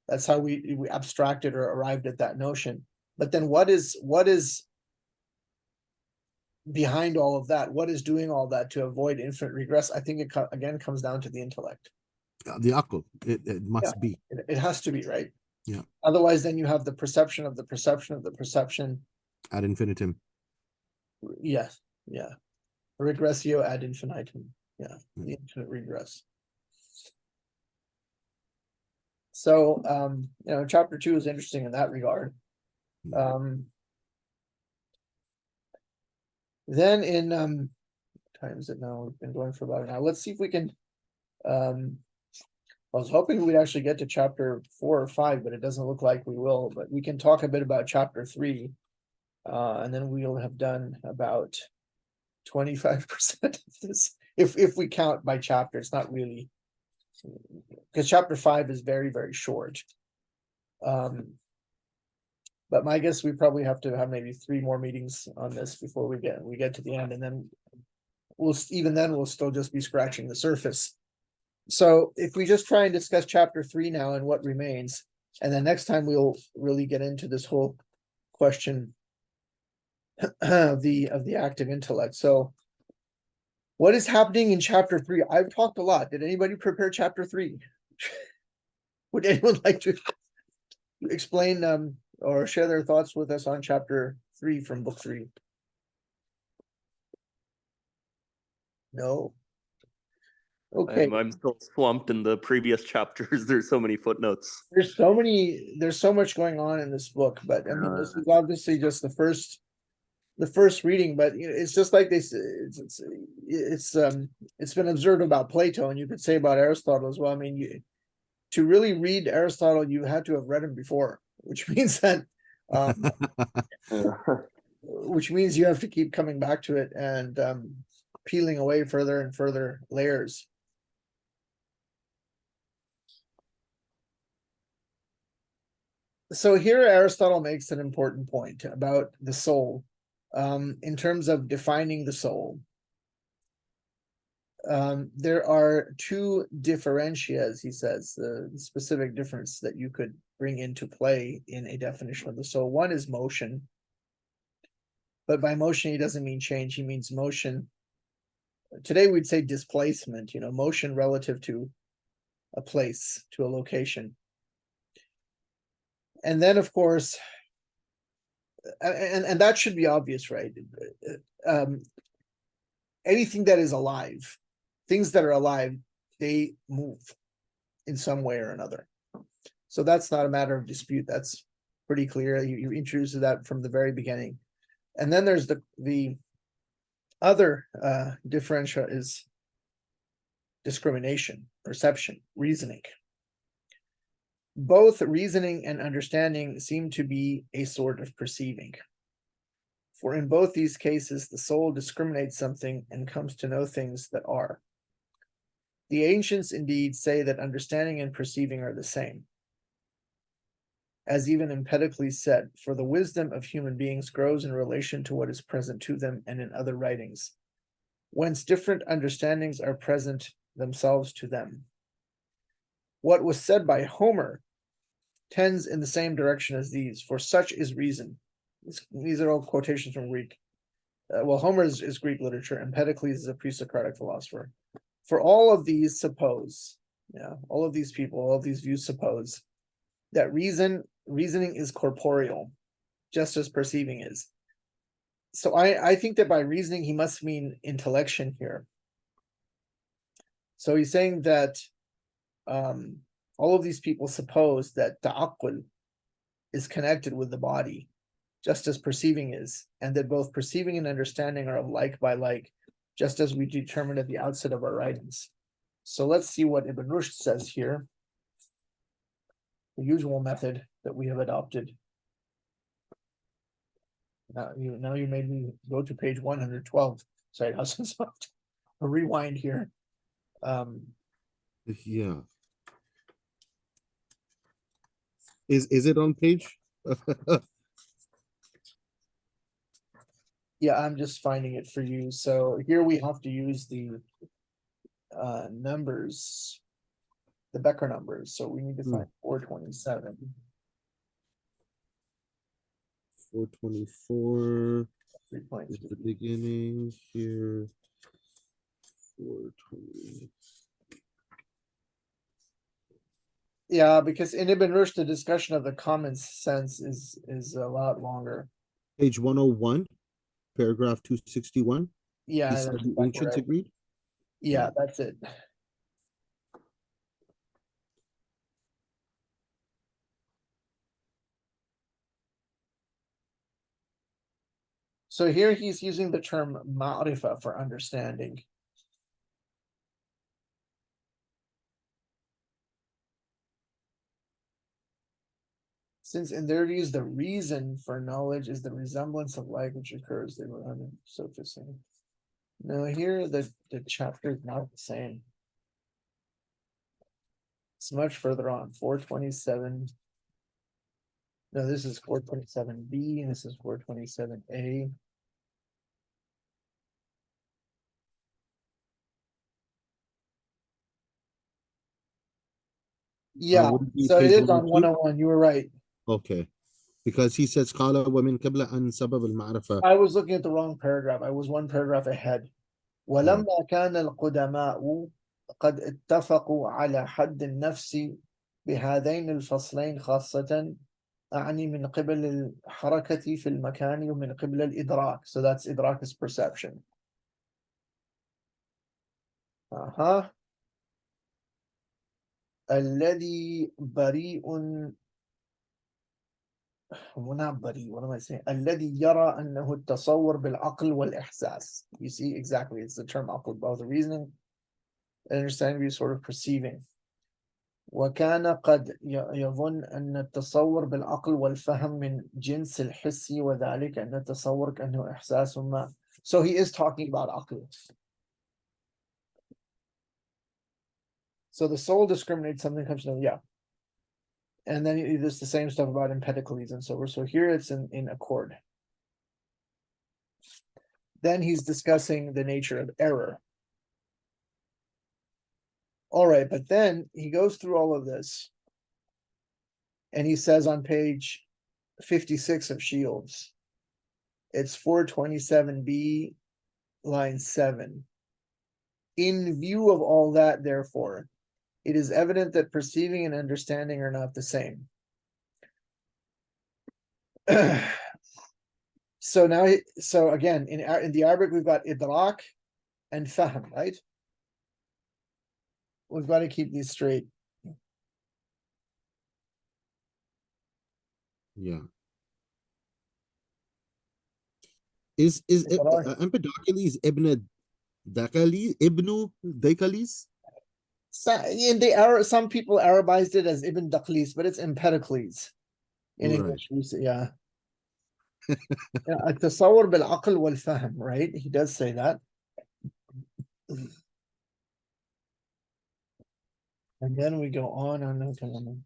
That's how we abstracted or arrived at that notion. But then what is behind all of that? What is doing all that to avoid infinite regress? I think it again comes down to the intellect. The aql, it must be. It has to be, right? Yeah. Otherwise, then you have the perception of the perception of the perception. Ad infinitum. Yes. Yeah. Regressio ad infinitum. Yeah. The infinite regress. So, you know, chapter 2 is interesting in that regard. Then in what time is it now? We've been going for about an hour. Let's see if we can. I was hoping we'd actually get to chapter 4 or 5, but it doesn't look like we will. But we can talk a bit about chapter 3, and then we'll have done about 25% of this, if we count by chapter. It's not really, because chapter 5 is very, very short. But my guess, we probably have to have maybe 3 more meetings on this before we get to the end, and then we'll still just be scratching the surface. So if we just try and discuss chapter 3 now and what remains, and then next time we'll really get into this whole question of the active intellect. So what is happening in chapter 3? I've talked a lot. Did anybody prepare chapter 3? Would anyone like to explain or share their thoughts with us on chapter 3 from book 3? No. Okay. I'm still swamped in the previous chapters. There's so many footnotes. There's so much going on in this book, but I mean, this is obviously just the first reading. But you know, it's just like this. It's been observed about Plato, and you could say about Aristotle as well. I mean, to really read Aristotle, you had to have read him before, which means that, which means you have to keep coming back to it and peeling away further and further layers. So here Aristotle makes an important point about the soul, in terms of defining the soul. There are two differentias, he says, the specific difference that you could bring into play in a definition of the soul. One is motion, but by motion he doesn't mean change, he means motion. Today we'd say displacement, motion relative to a place, to a location. And then, of course, and that should be obvious, right? Anything that is alive, things that are alive, they move in some way or another. So that's not a matter of dispute. That's pretty clear. You introduced that from the very beginning. And then there's the other differential is discrimination, perception, reasoning. Both reasoning and understanding seem to be a sort of perceiving. For in both these cases, the soul discriminates something and comes to know things that are. The ancients indeed say that understanding and perceiving are the same. As even Empedocles said, for the wisdom of human beings grows in relation to what is present to them and in other writings, whence different understandings are present themselves to them. What was said by Homer tends in the same direction as these, for such is reason. These are all quotations from Greek. Well, Homer is Greek literature, Empedocles is a pre-Socratic philosopher. For all of these suppose, all of these people, all of these views suppose that reasoning is corporeal, just as perceiving is. So I think that by reasoning, he must mean intellection here. So he's saying that all of these people suppose that ta'aqqul is connected with the body, just as perceiving is, and that both perceiving and understanding are of like by like, just as we determined at the outset of our writings. So let's see what Ibn Rushd says here, the usual method that we have adopted. Now you made me go to page 112. Sorry, I was a rewind here. Yeah. Is it on page? Yeah, I'm just finding it for you. So here we have to use the numbers, the Becker numbers. So we need to find 427. 424 3.3. is the beginning here. 420. Yeah, because in Ibn Rushd, the discussion of the common sense is a lot longer. Page 101, paragraph 261. Yeah, He that's said the exactly ancients right. agreed. Yeah, that's it. So here he's using the term ma'rifah for understanding. Since in their views, the reason for knowledge is the resemblance of like which occurs, they were so to say. No, here the chapter is not the same. It's much further on, 427. No, this is 427b, and this is 427a. Yeah, Would it be so it page is on 102? 101. You were right. Okay, because he says قال ومن قبل أن سبب المعرفة. I was looking at the wrong paragraph. I was one paragraph ahead. ولما كان القدماء قد اتفقوا على حد النفس بهذين الفصلين خاصة، أعني من قبل الحركة في المكان ومن قبل الإدراك. So that's إدراك is perception. الذي بريء not بريء, what am I saying? الذي يرى أنه التصور بالعقل والإحساس. You see, exactly, it's the term عقل, both the reasoning and understanding is sort of perceiving. وكان قد يظن أن التصور بالعقل والفهم من جنس الحس وذلك أن التصور كأنه إحساس ما. So he is talking about عقل. So the soul discriminates something comes to know, yeah. And then he does the same stuff about Empedocles and so forth. So here it's in accord. Then he's discussing the nature of error. All right, but then he goes through all of this. And he says on page 56 of Shields, it's 427b, line 7. In view of all that, therefore, it is evident that perceiving and understanding are not the same. So now, so again, in the Arabic, we've got idrak and fahm, right? We've got to keep these straight. Yeah. Is Empedocles Ibn Dakalis? So, in the Arab, some people Arabized it as Ibn Daqlis, but it's Empedocles in English. We say, yeah. التصور بالعقل والفهم, right? He does say that. And then we go on and on.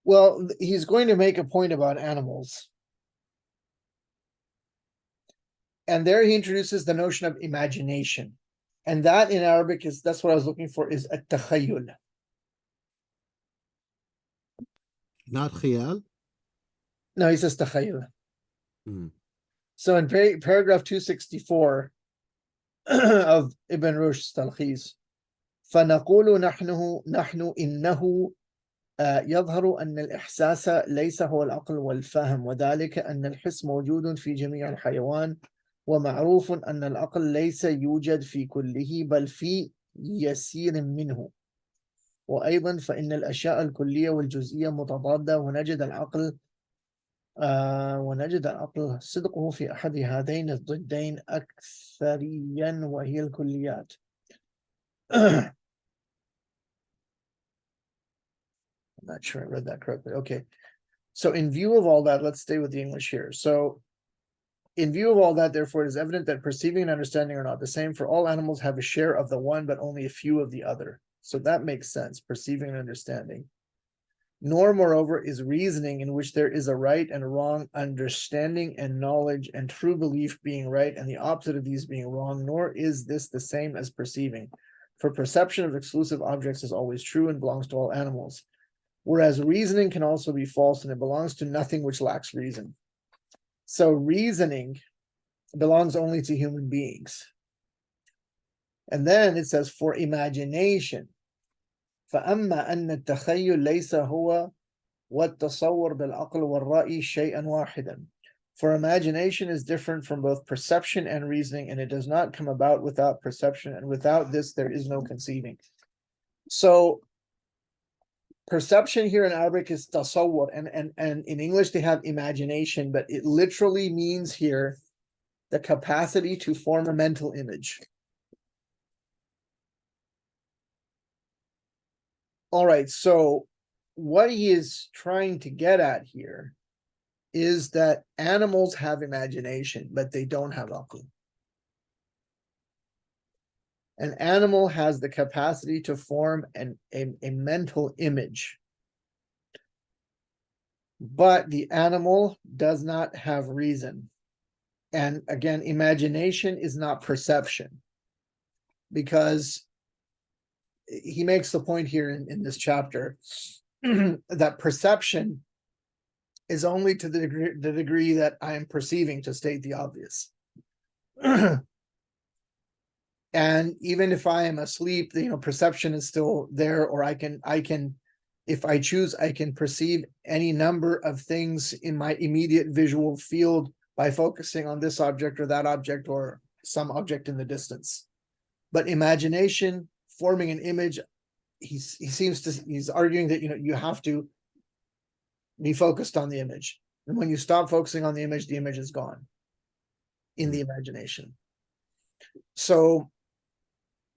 Well, he's going to make a point about animals. And there he introduces the notion of imagination. And that in Arabic that's what I was looking for, is at-takhayyul. Not khiyal? No, he says takhayyul. So in paragraph 264 of Ibn Rushd's Talkhis, فنقول نحن إنه يظهر أن الإحساس ليس هو العقل والفهم، وذلك أن الحس موجود في جميع الحيوان، ومعروف أن العقل ليس يوجد في كله بل في يسير منه، وأيضا فإن الأشياء الكلية والجزئية متضادة، ونجد العقل صدقه في أحد هذين الضدين أكثريا وهي الكليات. I'm not sure I read that correctly. Okay. So in view of all that, let's stay with the English here. So in view of all that, therefore, it is evident that perceiving and understanding are not the same, for all animals have a share of the one, but only a few of the other. So that makes sense, perceiving and understanding. Nor, moreover, is reasoning, in which there is a right and wrong, understanding and knowledge and true belief being right, and the opposite of these being wrong, nor is this the same as perceiving. For perception of exclusive objects is always true and belongs to all animals. Whereas reasoning can also be false, and it belongs to nothing which lacks reason. So reasoning belongs only to human beings. And then it says, for imagination, فأما أن التخيل ليس هو والتصور بالعقل والرأي شيئا واحدا. For imagination is different from both perception and reasoning, and it does not come about without perception, and without this there is no conceiving. So perception here in Arabic is tasawwur, and in English they have imagination, but it literally means here the capacity to form a mental image. All right, so what he is trying to get at here is that animals have imagination, but they don't have aql. An animal has the capacity to form a mental image, but the animal does not have reason. And again, imagination is not perception, because he makes the point here in this chapter that perception is only to the degree that I am perceiving, to state the obvious. And even if I am asleep, perception is still there, or I can, if I choose, I can perceive any number of things in my immediate visual field by focusing on this object or that object or some object in the distance. But imagination, forming an image, he's arguing that you have to be focused on the image, and when you stop focusing on the image is gone in the imagination. So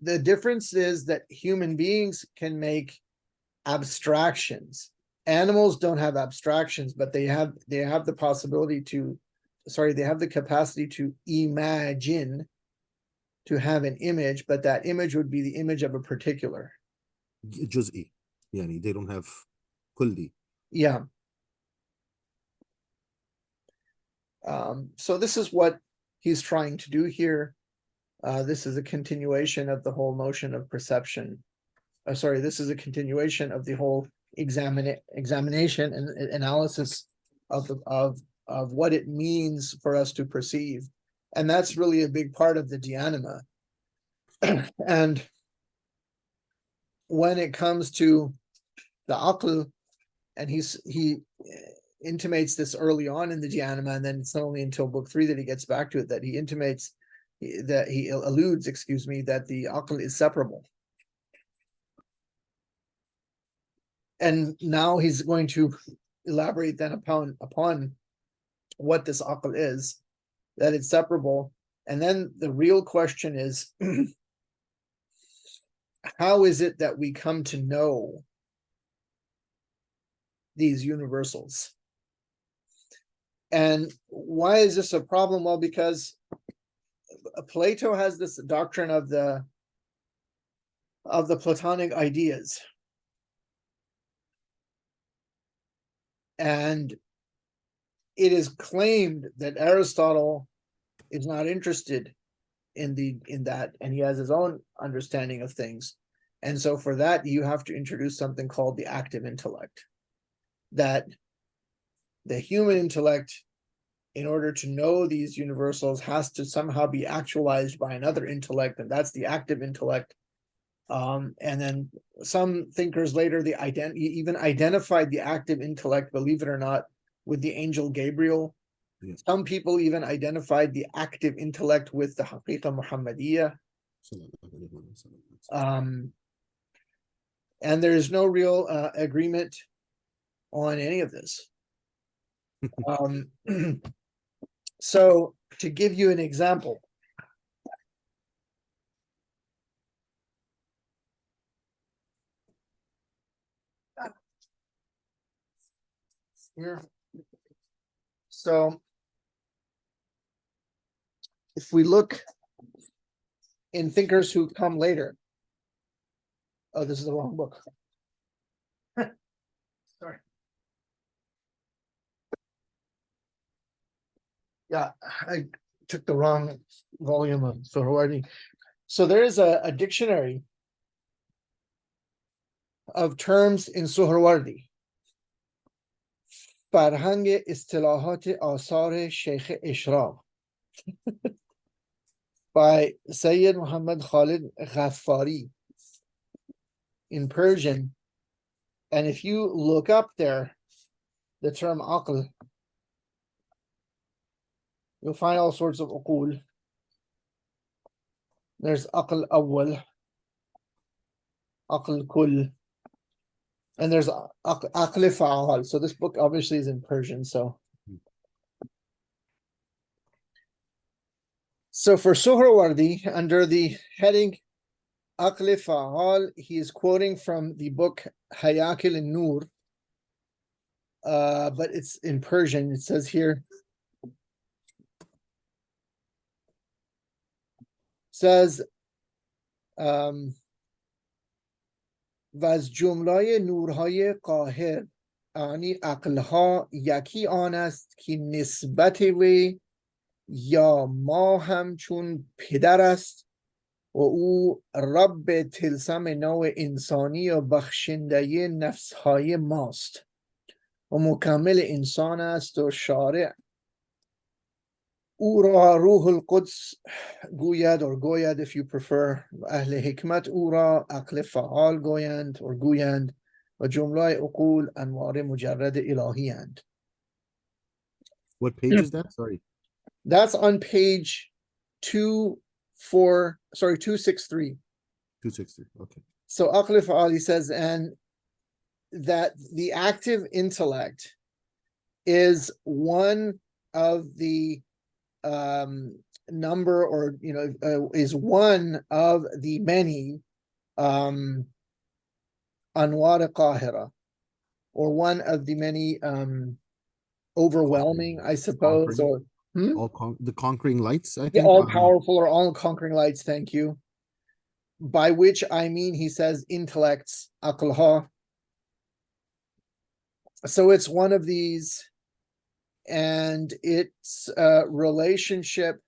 the difference is that human beings can make abstractions. Animals don't have abstractions, but they have the possibility to, they have the capacity to imagine, to have an image, but that image would be the image of a particular. جزئي. يعني they don't have كلي. Yeah. So this is what he's trying to do here. This is a continuation of the whole notion of perception. This is a continuation of the whole examination and analysis of what it means for us to perceive. And that's really a big part of the Anima. And when it comes to the aql, and he intimates this early on in the Anima, and then it's not only until book 3 that he gets back to it that he intimates, that he alludes, that the aql is separable. And now he's going to elaborate then upon what this aql is, that it's separable. And then the real question is, how is it that we come to know these universals? And why is this a problem? Well, because Plato has this doctrine of the Platonic ideas. And it is claimed that Aristotle is not interested in that, and he has his own understanding of things. And so for that, you have to introduce something called the active intellect, that the human intellect, in order to know these universals, has to somehow be actualized by another intellect, and that's the active intellect. And then some thinkers later, they even identified the active intellect, believe it or not, with the angel Gabriel. Yes. Some people even identified the active intellect with the Haqiqa Muhammadiyya. And there is no real agreement on any of this. So to give you an example, here. So if we look in thinkers who come later, oh, this is the wrong book. Sorry. Yeah, I took the wrong volume of Suhrawardi. So there is a dictionary of terms in Suhrawardi. فرهنگ اصطلاحات آثار شیخ اشراق by Sayyid Muhammad Khalid Ghaffari in Persian. And if you look up there the term aql, you'll find all sorts of uqul. There's aql awwal, aql kull, and there's aql fa'al. So this book obviously is in Persian. So for Suhrawardi, under the heading aql fa'al, he is quoting from the book Hayakil an-Nur, but it's in Persian. It says here, says و از جمله نورهای قاهر یعنی عقلها یکی آن است که نسبت وی یا ما همچون پدر است و او رب تلسم نوع انسانی و بخشنده نفسهای ماست و مکمل انسان است و شارع او را روح القدس گوید or گوید if you prefer. اهل حکمت او را عقل فعال گویند or گویند و جمله عقول انوار مجرد الهی اند. What page is that? Sorry. That's on page 263. 263. Okay. So aql fa'al, he says, and that the active intellect is one of the number, or is one of the many anwar qahira, or one of the many overwhelming, I suppose, or the conquering lights, I yeah, think. all powerful or all conquering lights. Thank you. By which I mean, he says, intellects, aqlha. So it's one of these, and its relationship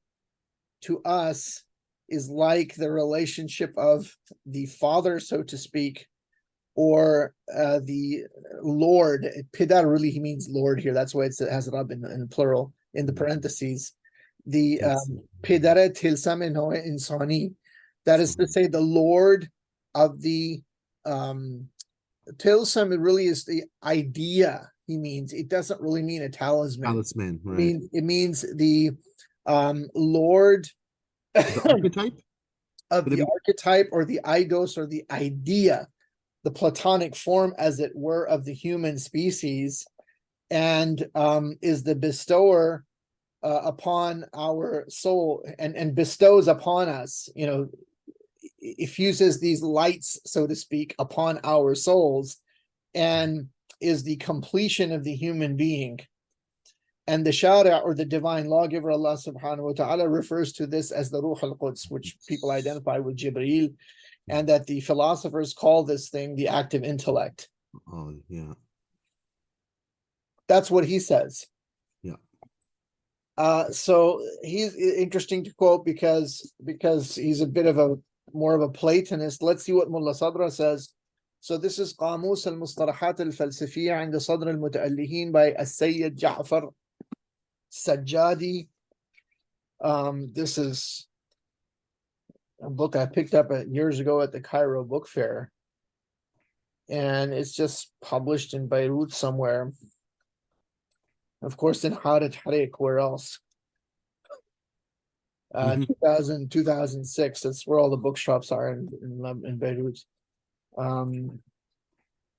to us is like the relationship of the Father, so to speak, or the Lord. Pidar really, he means Lord here. That's why it has Rab in plural in the parentheses. The Pidare tilsam insani. That is to say, the Lord of the tilsam. It really is the idea. He means, it doesn't really mean a talisman. Talisman, right? It means the Lord, the archetype of the archetype, or the eidos, or the idea, the Platonic form, as it were, of the human species, and is the bestower upon our soul, and bestows upon us, effuses these lights, so to speak, upon our souls, and is the completion of the human being. And the Shārjah, or the divine lawgiver, Allah subhanahu wa ta'ala, refers to this as the Ruh al-Quds, which people identify with Jibreel, and that the philosophers call this thing the active intellect. Oh, yeah. That's what he says. Yeah. So he's interesting to quote because he's a bit of more of a Platonist. Let's see what Mullā Ṣadrā says. So this is قاموس المصطلحات الفلسفية عند صدر المتألهين by Sayyad Ja'far Sajjadi. This is a book I picked up years ago at the Cairo book fair, and it's just published in Beirut somewhere. Of course, in Harit Harik, where else? 2006. That's where all the bookshops are in Beirut.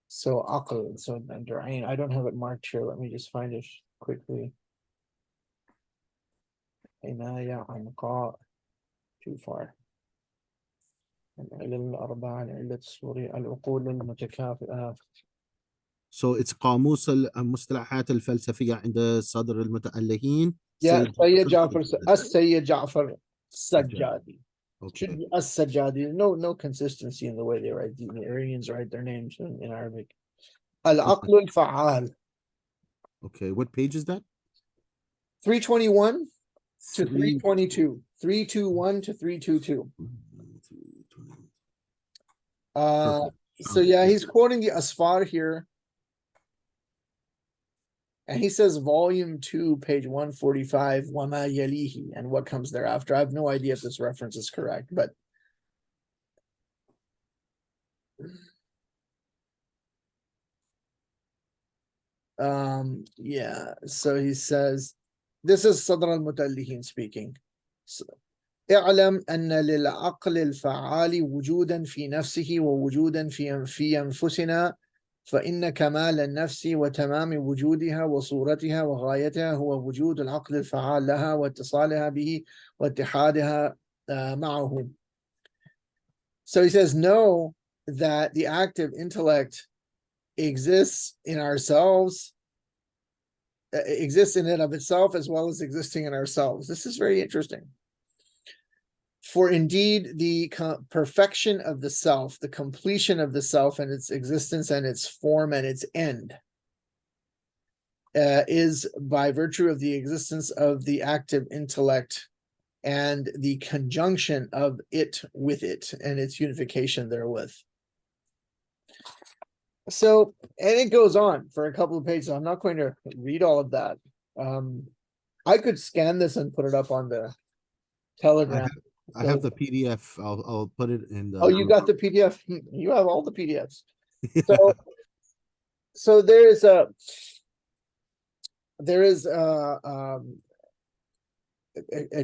So Aql, so under Ain, I don't have it marked here. Let me just find it quickly. Inaya Anqa, too far. So it's قاموس المصطلحات الفلسفية عند صدر المتألهين. Yeah, Sayyad Ja'far Sajjadi. Okay. Should be As-Sajjadi. No consistency in the way they write. The Iranians write their names in Arabic. Al-Aql al-Fa'al. Okay, what page is that? 321 to 322. 321 to 322. So yeah, he's quoting the Asfar here. And he says volume 2, page 145, Wama Yalihi, and what comes thereafter. I have no idea if this reference is correct, but yeah, so he says, this is Sadr al-Mutallihin speaking. اعلم أن للعقل الفعال وجودا في نفسه ووجودا في أنفسنا فإن كمال النفس وتمام وجودها وصورتها وغايتها هو وجود العقل الفعال لها واتصالها به واتحادها معه. So he says, know that the active intellect exists in ourselves, exists in and of itself, as well as existing in ourselves. This is very interesting. For indeed, the perfection of the self, the completion of the self and its existence and its form and its end is by virtue of the existence of the active intellect and the conjunction of it with it and its unification therewith. So, and it goes on for a couple of pages. I'm not going to read all of that. I could scan this and put it up on the Telegram. I have the PDF. I'll put it in the. Oh, you got the PDF. You have all the PDFs. So there is a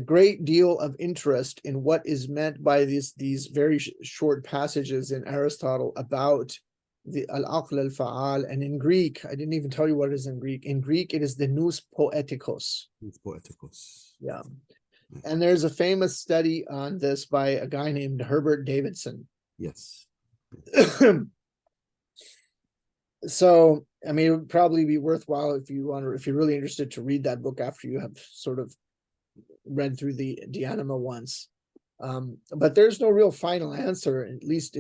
great deal of interest in what is meant by these very short passages in Aristotle about the al-aql al-fa'al, and in Greek, I didn't even tell you what it is in Greek. In Greek, it is the nous poetikos. Nous poetikos. Yeah. And there's a famous study on this by a guy named Herbert Davidson. Yes. So, I mean, it would probably be worthwhile if you're really interested to read that book after you have sort of read through the Anima once. But there's no real final answer, at least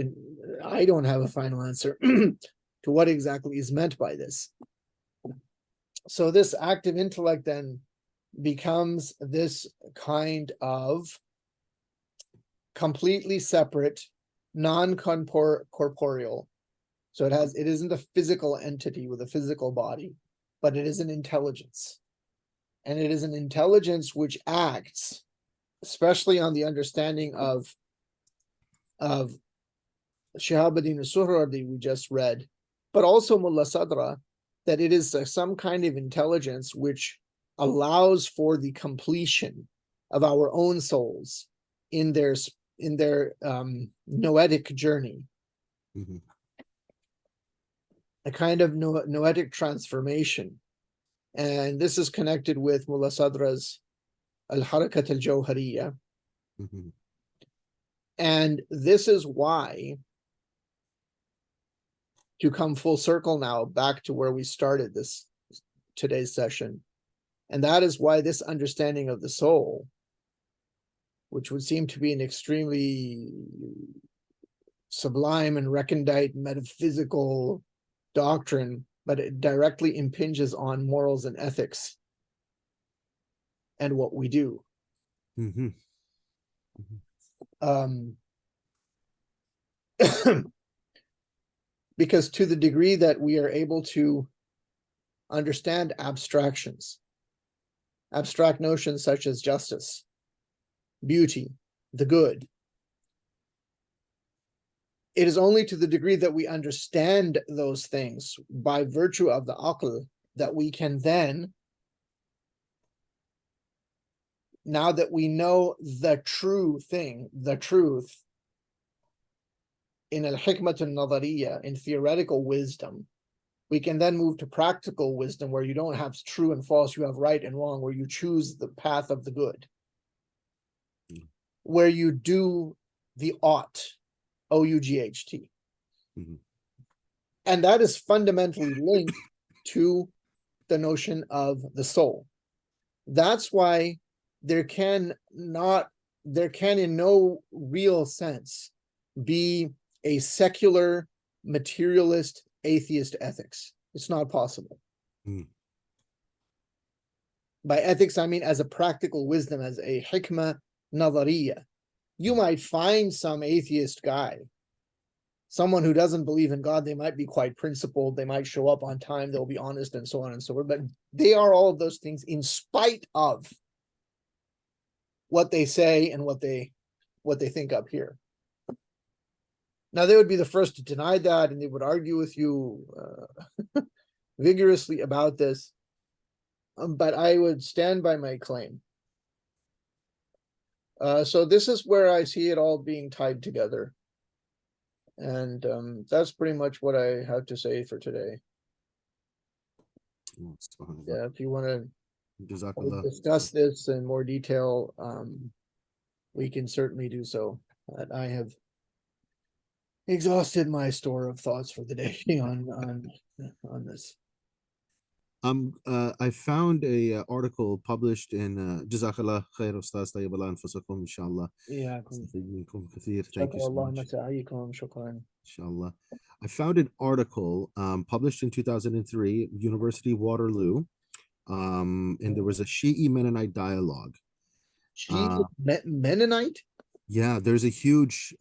I don't have a final answer to what exactly is meant by this. So this active intellect then becomes this kind of completely separate, non-corporeal. So it isn't a physical entity with a physical body, but it is an intelligence. And it is an intelligence which acts, especially on the understanding of Shīʿah al-Suhrawardi we just read, but also Mullā Ṣadrā, that it is some kind of intelligence which allows for the completion of our own souls in their noetic journey. Mm-hmm. A kind of noetic transformation. And this is connected with Mullā Ṣadra's al-Harakat al-Jawhariyya. Mm-hmm. And this is why, to come full circle now back to where we started today's session, and that is why this understanding of the soul, which would seem to be an extremely sublime and recondite metaphysical doctrine, but it directly impinges on morals and ethics and what we do. Mm-hmm. Because to the degree that we are able to understand abstractions, abstract notions such as justice, beauty, the good, it is only to the degree that we understand those things by virtue of the aql that we can then, now that we know the true thing, the truth, in al-hikmat al-nadariyya, in theoretical wisdom, we can then move to practical wisdom where you don't have true and false, you have right and wrong, where you choose the path of the good, where you do the ought, O-U-G-H-T. Mm-hmm. And that is fundamentally linked to the notion of the soul. That's why there can in no real sense be a secular, materialist, atheist ethics. It's not possible. Mm. By ethics, I mean as a practical wisdom, as a hikmah nadariyya. You might find some atheist guy, someone who doesn't believe in God. They might be quite principled. They might show up on time. They'll be honest and so on and so forth. But they are all of those things in spite of what they say and what they think up here. Now, they would be the first to deny that, and they would argue with you vigorously about this. But I would stand by my claim. So this is where I see it all being tied together. And that's pretty much what I have to say for today. Yeah, if you want to discuss this in more detail, we can certainly do so. I have exhausted my store of thoughts for the day on this. I found a article published in Jazakallah khair Ustaz tayyib Allah anfusakum inshallah. Yeah. Thank you so much. Inshallah. I found an article published in 2003, University of Waterloo, and there was a Shīʿī Mennonite dialogue. Mennonite? Yeah, there's a huge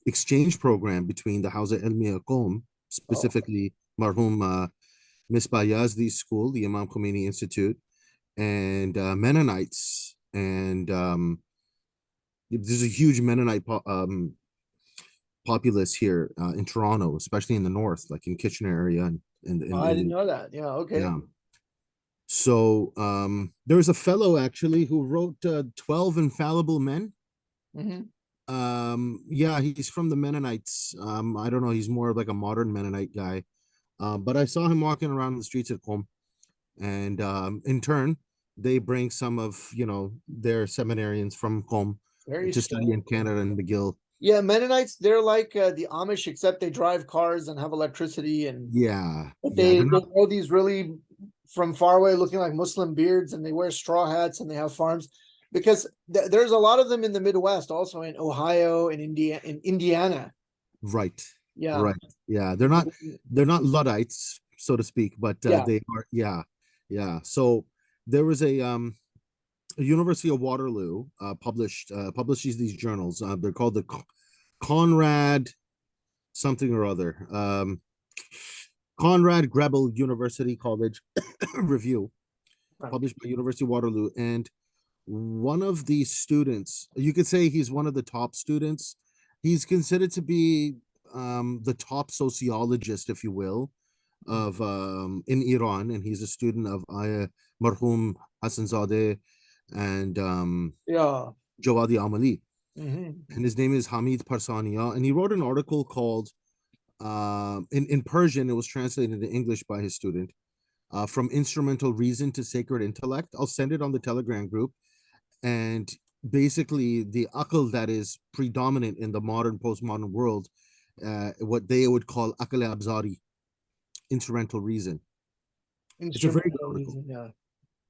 exchange program between the Hawza Ilmiya Qom, specifically Marhum Misbah Yazdi's school, the Imam Khomeini Institute, and Mennonites. And there's a huge Mennonite populace here in Toronto, especially in the north, like in Kitchener area. I didn't know that. Yeah, okay. Yeah. So there was a fellow actually who wrote 12 Infallible Men. Mm-hmm. Yeah, he's from the Mennonites. I don't know, he's more of like a modern Mennonite guy. But I saw him walking around the streets at Qom, and in turn, they bring some of, their seminarians from home Very to study in strange. Canada and McGill. Yeah, Mennonites, they're like the Amish, except they drive cars and have electricity, and Yeah, but yeah, they grow these really from far away looking like Muslim beards, and they wear straw hats, and they have farms, because there's a lot of them in the Midwest, also in Ohio and Indiana. right, Yeah. right, yeah. They're not Luddites, so to speak, but Yeah. they are, yeah, yeah. So there was a University of Waterloo publishes these journals. They're called the Conrad something or other. Conrad Grebel University College Review, published by University of Waterloo. And one of the students, you could say he's one of the top students. He's considered to be the top sociologist, if you will, of in Iran, and he's a student of Marhum Hassanzadeh and Yeah. Jawadi Amali. Mhm. And his name is Hamid Parsania, and he wrote an article called in Persian. It was translated into English by his student, From Instrumental Reason to Sacred Intellect. I'll send it on the Telegram group. And basically the aql that is predominant in the modern postmodern world, what they would call aql abzari, instrumental reason. It's a very good article. Reason, yeah.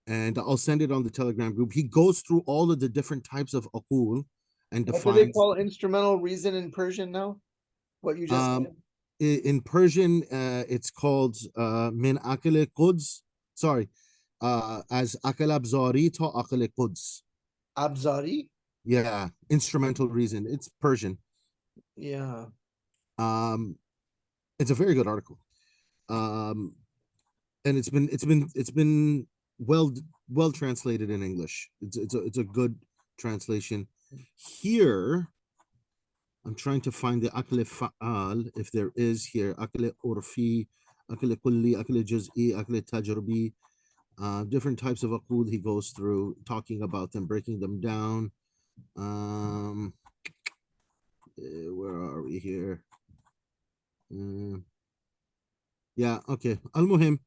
And I'll send it on the Telegram group. He goes through all of the different types of aqul and What do they defines call instrumental reason in Persian now? What you just said? in Persian, it's called min aql quds. Sorry, as aql abzari to aql quds. Abzari? Yeah, instrumental reason. It's Persian. Yeah. It's a very good article. And it's been well translated in English. It's a good translation. Here, I'm trying to find the aql fa'al, if there is here, aql urfi, aql kulli, aql juz'i, aql tajrubi, different types of aql he goes through, talking about them, breaking them down. Where are we here? Yeah, okay. Al-Muhim,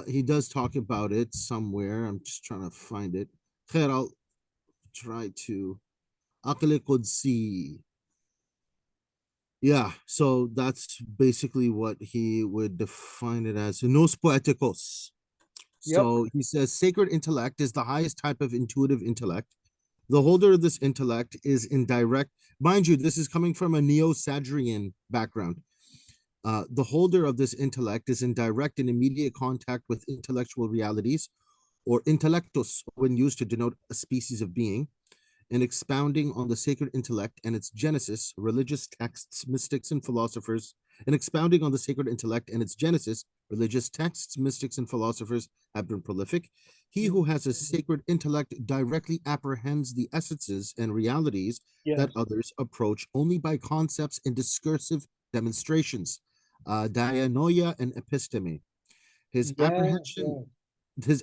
he does talk about it somewhere. I'm just trying to find it. Khair, I'll try to. Aql Qudsi. Yeah, so that's basically what he would define it as. Nos poeticos. So he says sacred intellect is the highest type of intuitive intellect. The holder of this intellect is in direct, mind you, this is coming from a Neo-Sadrian background. The holder of this intellect is in direct and immediate contact with intellectual realities, or intellectus, when used to denote a species of being, and expounding on the sacred intellect and its genesis, religious texts, mystics, and philosophers, and expounding on the sacred intellect and its genesis, religious texts, mystics, and philosophers have been prolific. He who has a sacred intellect directly apprehends the essences and realities that others approach only by concepts and discursive demonstrations, dianoia and episteme. His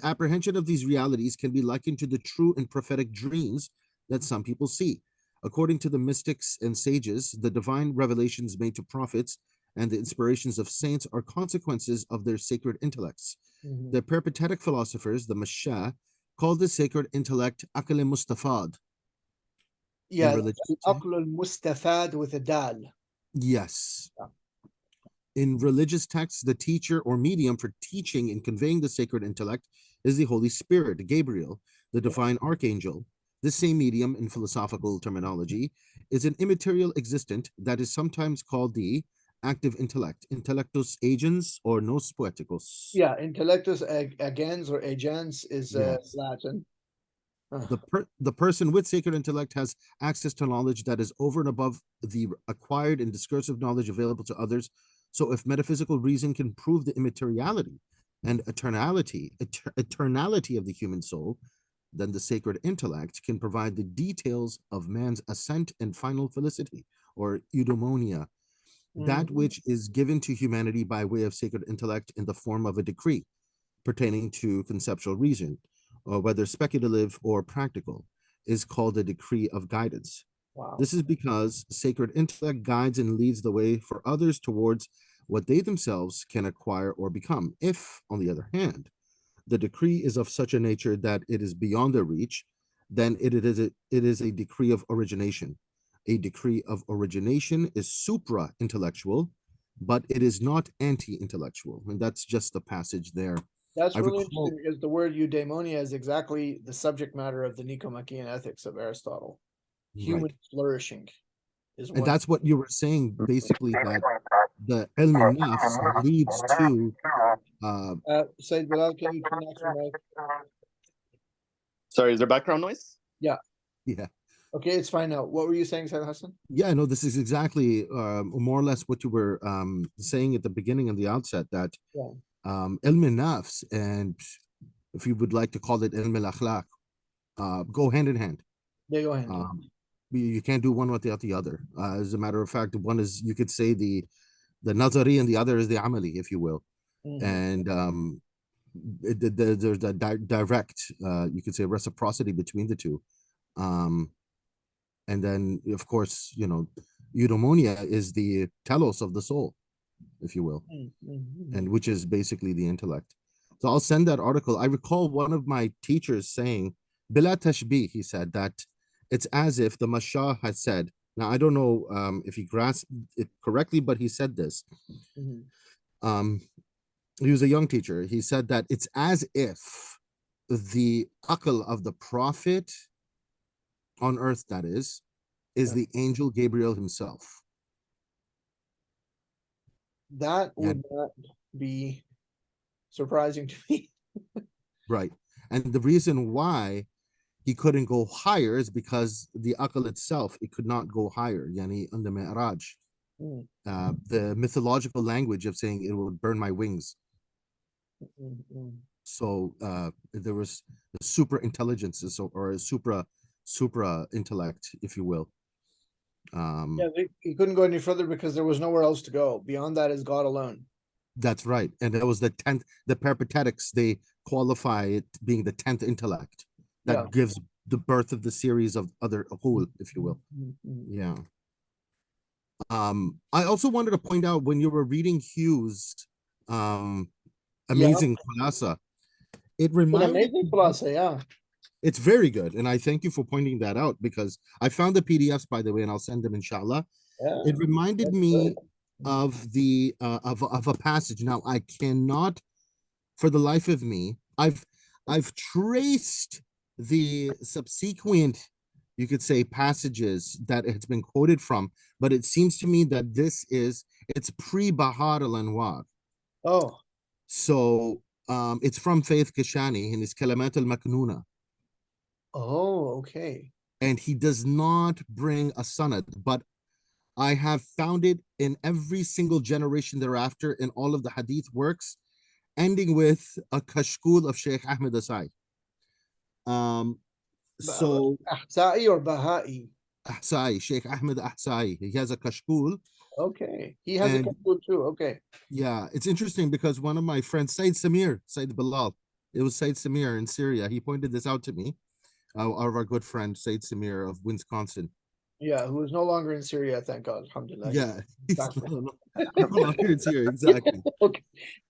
apprehension of these realities can be likened to the true and prophetic dreams that some people see. According to the mystics and sages, the divine revelations made to prophets and the inspirations of saints are consequences of their sacred intellects. The peripatetic philosophers, the Mashah, called the sacred intellect aql mustafad. Yeah, aql mustafad with a dal. Yes. In religious texts, the teacher or medium for teaching and conveying the sacred intellect is the Holy Spirit, Gabriel, the divine archangel. This same medium, in philosophical terminology, is an immaterial existent that is sometimes called the active intellect, intellectus agens or nos poeticus. Yeah, intellectus agens or agens is Latin. The person with sacred intellect has access to knowledge that is over and above the acquired and discursive knowledge available to others. So if metaphysical reason can prove the immateriality and eternality of the human soul, then the sacred intellect can provide the details of man's ascent and final felicity, or eudaimonia, that which is given to humanity by way of sacred intellect in the form of a decree pertaining to conceptual reason, or whether speculative or practical, is called a decree of guidance. Wow. This is because sacred intellect guides and leads the way for others towards what they themselves can acquire or become. If, on the other hand, the decree is of such a nature that it is beyond their reach, then it is a decree of origination. A decree of origination is supra-intellectual, but it is not anti-intellectual. And that's just the passage there. That's I really recall- interesting because the word eudaimonia is exactly the subject matter of the Nicomachean Ethics of Aristotle. Human Right. flourishing is And one. that's what you were saying, basically, that the ilm al-nafs leads to Said Bilal, can you turn off your mic? Sorry, is there background noise? yeah. Okay, it's fine now. What were you saying, Said Hassan? Yeah, no, this is exactly more or less what you were saying at the beginning and the outset, that Yeah. ilm al-nafs, and if you would like to call it ilm al-akhlaq, go hand in hand. They go ahead. You can't do one without the other. As a matter of fact, one is, you could say, the nazari, and the other is the amali, if you will. And there's a direct, you could say, reciprocity between the two. And then, of course, eudaimonia is the telos of the soul, if you will, and which is basically the intellect. So I'll send that article. I recall one of my teachers saying, bila tashbih, he said, that it's as if the Mashah had said. Now, I don't know if he grasped it correctly, but he said this. He was a young teacher. He said that it's as if the aql of the prophet on earth, that is the angel Gabriel himself. That would not be surprising to me. Right. And the reason why he couldn't go higher is because the aql itself, it could not go higher. Yani on the Mi'raj, the mythological language of saying it would burn my wings. So there was the super intelligences, or a supra intellect, if you will. Yeah, he couldn't go any further because there was nowhere else to go. Beyond that is God alone. That's right. And that was the 10th, the peripatetics, they qualify it being the 10th intellect that gives the birth of the series of other uqul, if you will. Yeah. I also wanted to point out, when you were reading Hugh's amazing khulasa, it reminded me. Amazing khulasa, yeah. It's very good, and I thank you for pointing that out, because I found the PDFs, by the way, and I'll send them, inshallah. Yeah, it reminded me of the of a passage. Now, I cannot, for the life of me, I've traced the subsequent, you could say, passages that it's been quoted from, but it seems to me that it's pre-Bahar al-Anwar. Oh, so it's from Faith Kashani in his Kalamat al-Maknuna. Oh, okay. And he does not bring a sanad, but I have found it in every single generation thereafter in all of the hadith works, ending with a kashkul of Sheikh Ahmad Asai. So Ahsa'i or Baha'i? Ahsai, Sheikh Ahmad Ahsai, he has a kashkul. Okay, he has a kashkul too. Okay. Yeah, it's interesting because one of my friends, Sayyid Bilal, it was Sayyid Samir in Syria. He pointed this out to me. Our good friend Sayyid Samir of Wisconsin. Yeah, who is no longer in Syria, thank God. Alhamdulillah. Yeah, he's no longer in Syria, exactly. Okay.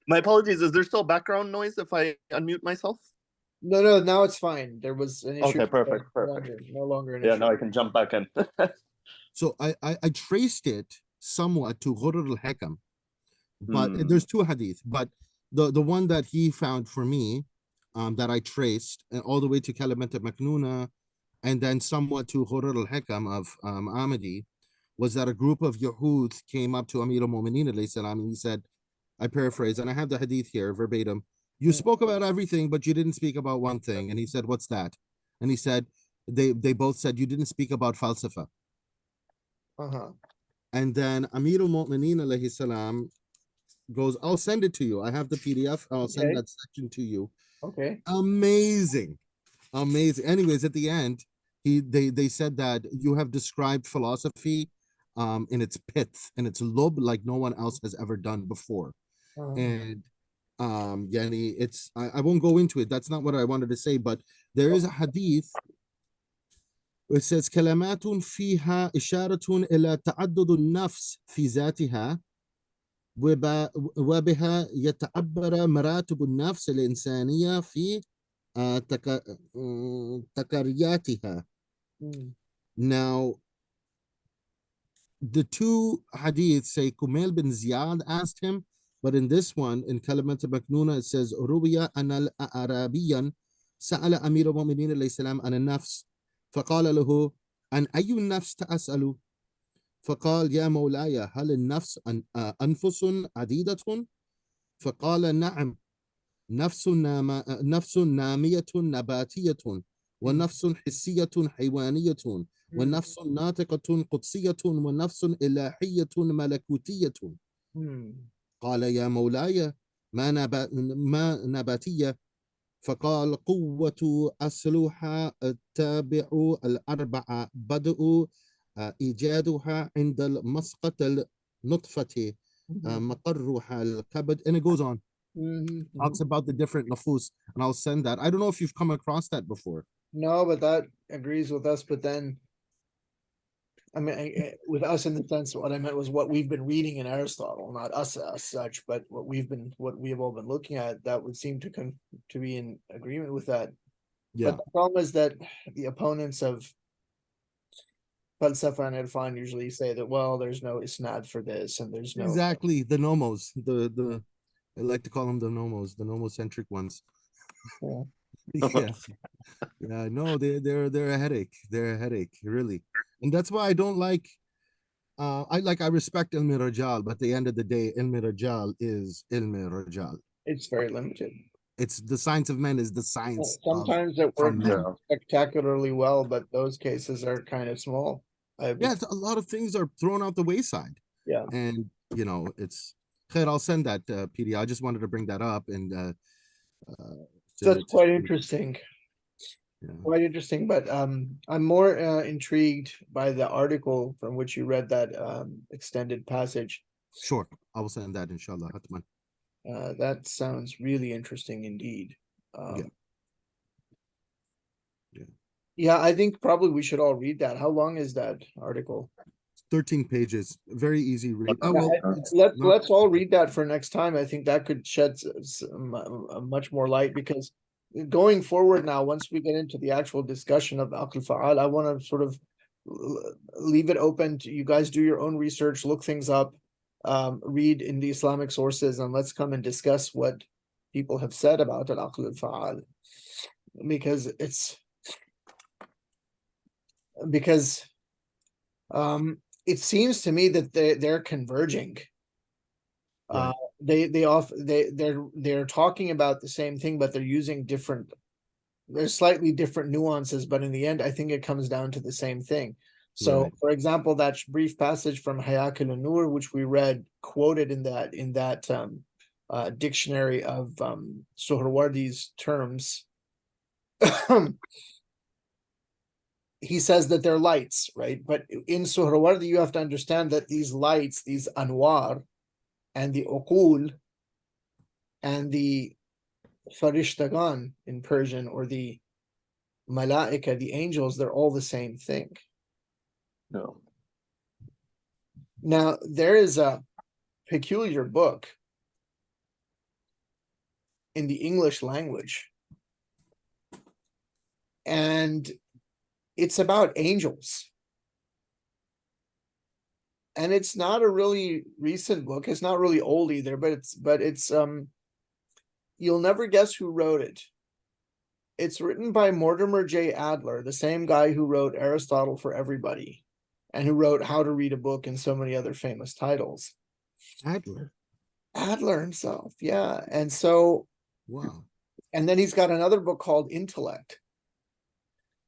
My apologies. Is there still background noise if I unmute myself? No, now it's fine. There was an issue. Okay, perfect. No longer an Yeah, issue. now I can jump back in. So I traced it somewhat to Ghurr al-Hakam, but there's two hadith, but the one that he found for me, that I traced all the way to Kalamat al-Maknuna, and then somewhat to Ghurr al-Hakam of Ahmadi, was that a group of Yahud came up to Amir al-Mu'mineen alayhi salam, and he said, I paraphrase, and I have the hadith here verbatim, you spoke about everything, but you didn't speak about one thing. And he said, what's that? And he said, they both said, you didn't speak about falsafa. And then Amir al-Mu'mineen alayhi salam goes, I'll send it to you. I have the PDF. I'll send that section to you. Okay. Amazing. Anyways, at the end, they said that you have described philosophy in its pith and its lub like no one else has ever done before. And yani it's I won't go into it. That's not what I wanted to say, but there is a hadith. It says كلمات فيها إشارة إلى تعدد النفس في ذاتها وبها يتعبر مراتب النفس الإنسانية في تكرياتها. Now, the two hadiths say Kumail bin Ziyad asked him, but in this one, in Kalimat al-Maknuna, it says, روي أن الأعرابيا سأل أمير المؤمنين عليه السلام عن النفس فقال له عن أي النفس تسأل؟ فقال يا مولاي هل النفس أنفس عديدة؟ فقال نعم، نفس نامية نباتية، ونفس حسية حيوانية، ونفس ناطقة قدسية، ونفس إلهية ملكوتية. قال يا مولاي ما نباتية؟ فقال قوة أصلها التابع الأربعة بدء إيجادها عند المسقط النطفة مقرها الكبد, and it goes on. Talks about the different nafus, and I'll send that. I don't know if you've come across that before. No, but that agrees with us. But then, I mean, with us in the sense, what I meant was what we've been reading in Aristotle, not us as such, but what we have all been looking at. That would seem to be in agreement with that. Yeah. But the problem is that the opponents of falsafa and irfan usually say that, well, there's no isnad for this, and there's no exactly the nomos, the I like to call them the nomos, the nomocentric ones. Yeah. Yeah, no, they're a headache. They're a headache, really. And that's why I don't like I respect ilm rajal, but at the end of the day, ilm rajal is ilm rajal. It's very limited. It's the science of men is the science. Sometimes it works spectacularly well, but those cases are kind of small. Yeah, a lot of things are thrown out the wayside. Yeah. And you know, it's I'll send that PD. I just wanted to bring that up, and that's quite interesting. Yeah. Quite interesting, but I'm more intrigued by the article from which you read that extended passage. Sure, I will send that, inshallah. That sounds really interesting indeed. Yeah, I think probably we should all read that. How long is that article? 13 pages, very easy read. Oh, well, let's all read that for next time. I think that could shed much more light, because going forward now, once we get into the actual discussion of al-Fa'al, I want to sort of leave it open to you guys, do your own research, look things up, read in the Islamic sources, and let's come and discuss what people have said about al-Fa'al, because it seems to me that they're converging. Right. They're talking about the same thing, but they're using there's slightly different nuances, but in the end, I think it comes down to the same thing. So, right. For example, that brief passage from Hayat al-Nur, which we read, quoted in that dictionary of Suhrawardi's terms, he says that they're lights, right? But in Suhrawardi, you have to understand that these lights, these anwar, and the uqul, and the farishtagan in Persian, or the malaika, the angels, they're all the same thing. No. Now, there is a peculiar book in the English language, and it's about angels. And it's not a really recent book. It's not really old either, but it's you'll never guess who wrote it. It's written by Mortimer J. Adler, the same guy who wrote Aristotle for Everybody, and who wrote How to Read a Book and so many other famous titles. Adler himself, yeah. And so, wow. And then he's got another book called Intellect.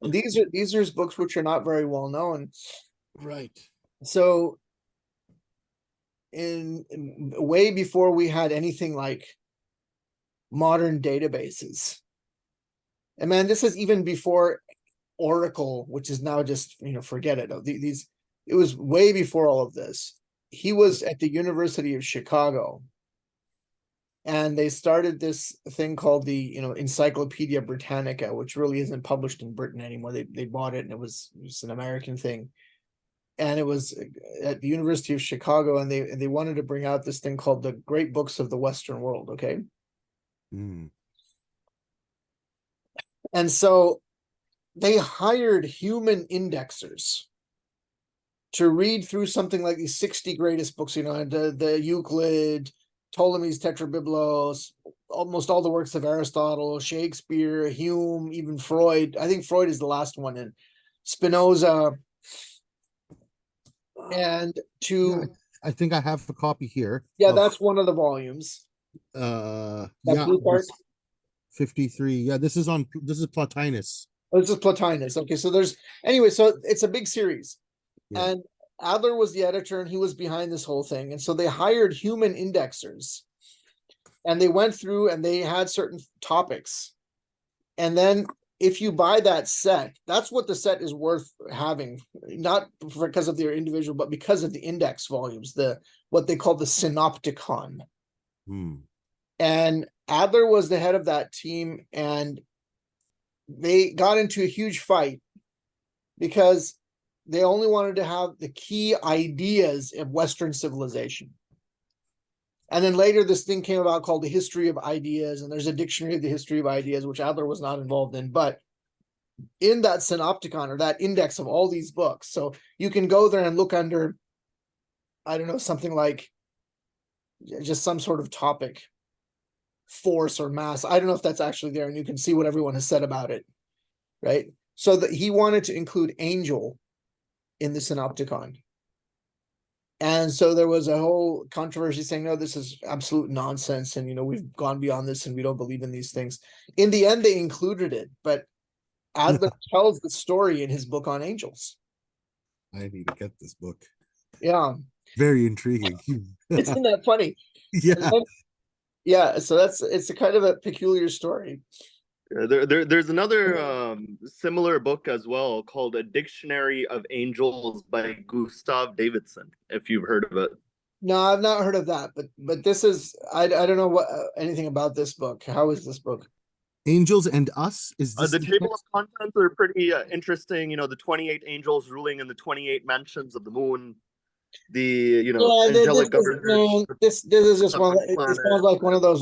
And these are his books, which are not very well known. Right. So in way before we had anything like modern databases, and man, this is even before Oracle, which is now just, forget it. It was way before all of this. He was at the University of Chicago, and they started this thing called the Encyclopedia Britannica, which really isn't published in Britain anymore. They bought it, and it was an American thing. and it was at the University of Chicago, and they wanted to bring out this thing called the Great Books of the Western World. Okay. And so they hired human indexers to read through something like these 60 greatest books, you know, the Euclid, Ptolemy's Tetrabiblos, almost all the works of Aristotle, Shakespeare, Hume, even Freud. I think Freud is the last one, and Spinoza. And Yeah, I think I have a copy here. yeah, that's one of the volumes. Yeah, blue part? 53. Yeah, this is Plotinus. Oh, this is Plotinus. Okay, so so it's a big series. Yeah. And Adler was the editor, and he was behind this whole thing. And so they hired human indexers, and they went through and they had certain topics. And then if you buy that set, that's what the set is worth having, not because of their individual, but because of the index volumes, what they call the synopticon. And Adler was the head of that team, and they got into a huge fight because they only wanted to have the key ideas of Western civilization. And then later this thing came about called the History of Ideas, and there's a dictionary of the History of Ideas, which Adler was not involved in. But in that synopticon, or that index of all these books, so you can go there and look under, I don't know, something like just some sort of topic, force or mass. I don't know if that's actually there, and you can see what everyone has said about it, right? So that he wanted to include angel in the synopticon. And so there was a whole controversy saying, no, this is absolute nonsense. And, you know, we've gone beyond this and we don't believe in these things. In the end, they included it. But Adler tells the story in his book on angels. I need to get this book. Yeah. Very intriguing. Isn't that funny? Yeah. Then, yeah. So it's a kind of a peculiar story. There's another similar book as well called A Dictionary of Angels by Gustav Davidson, if you've heard of it. No, I've not heard of that, but this is, I don't know anything about this book. How is this book? Angels and Us? Is this the table of contents are pretty interesting. You know, the 28 angels ruling in the 28 mansions of the moon. The angelic governors. This is just one. It sounds like one of those.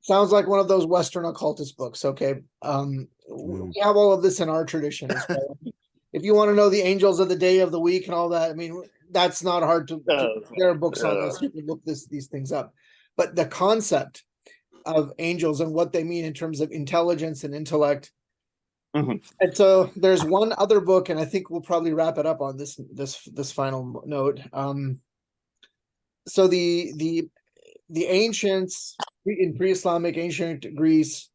Sounds like one of those Western occultist books. Okay, we have all of this in our tradition as well. If you want to know the angels of the day of the week and all that, I mean, that's not hard to. There are books on this. You can look these things up. But the concept of angels and what they mean in terms of intelligence and intellect. And so there's one other book, and I think we'll probably wrap it up on this final note. So the ancients in pre-Islamic ancient Greece,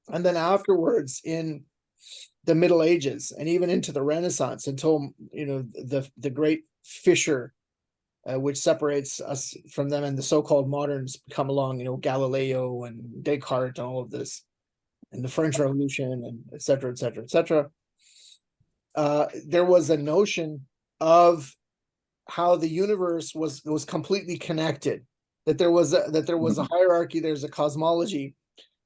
and then afterwards in the Middle Ages and even into the Renaissance, until the great fissure which separates us from them, and the so-called moderns come along, Galileo and Descartes and all of this, and the French Revolution, and et cetera, et cetera, et cetera. There was a notion of how the universe was completely connected, that there was a hierarchy, there's a cosmology.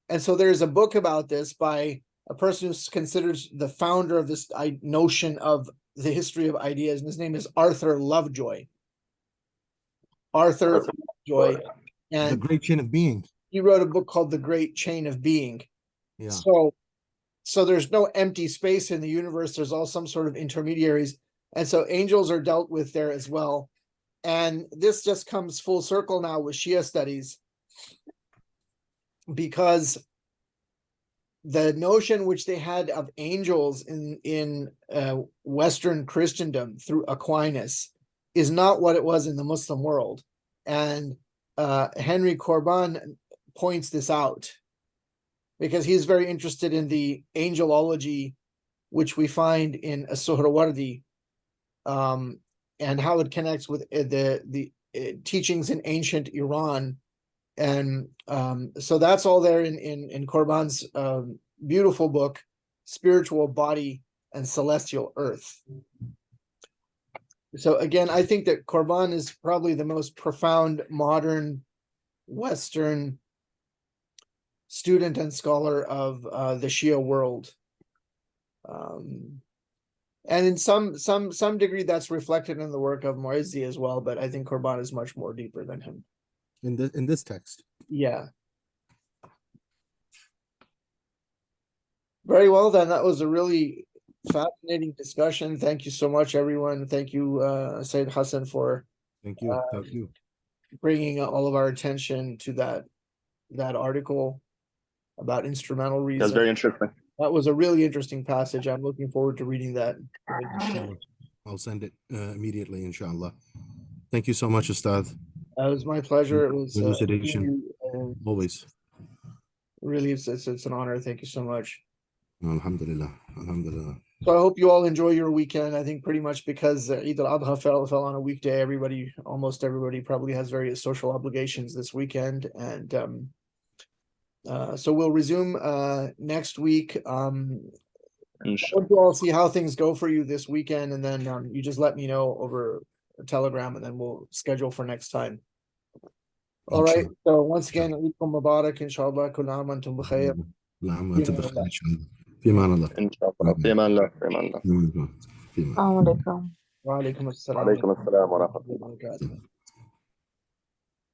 And so there's a book about this by a person who's considered the founder of this notion of the history of ideas, and his name is Arthur Lovejoy. Arthur Lovejoy. And The Great Chain of Being. He wrote a book called The Great Chain of Being. Yeah. So there's no empty space in the universe. There's all some sort of intermediaries. And so angels are dealt with there as well. And this just comes full circle now with Shīʿah studies, because the notion which they had of angels in Western Christendom through Aquinas is not what it was in the Muslim world. And Henry Corbin points this out, because he's very interested in the angelology, which we find in As-Suhrawardi, and how it connects with the teachings in ancient Iran. And so that's all there in Corbin's beautiful book, Spiritual Body and Celestial Earth. So again, I think that Corbin is probably the most profound modern Western student and scholar of the Shīʿah world. And in some degree that's reflected in the work of Mu'izzi as well, but I think Qurban is much more deeper than him. In this text. Yeah. Very well then. That was a really fascinating discussion. Thank you so much, everyone. Thank you, Sayyid Hassan, for Thank you. Thank you. bringing all of our attention to that article about instrumental reason. That's very interesting. That was a really interesting passage. I'm looking forward to reading that. I'll send it immediately, inshallah. Thank you so much, Ustad. It was my pleasure. It was Elucidation. Always. really it's an honor. Thank you so much. Alhamdulillah. Alhamdulillah. So I hope you all enjoy your weekend. I think pretty much because Eid al-Adha fell on a weekday, almost everybody probably has various social obligations this weekend. And so we'll resume next week. I hope you all see how things go for you this weekend, and then you just let me know over Telegram, and then we'll schedule for next time. All right. So once again, Eid Mubarak, inshallah. Kull aam antum bikhair. في امان الله. إن شاء الله. في أمان الله. في أمان الله. في امان الله. السلام عليكم. وعليكم السلام. وعليكم السلام ورحمة الله. وبركاته.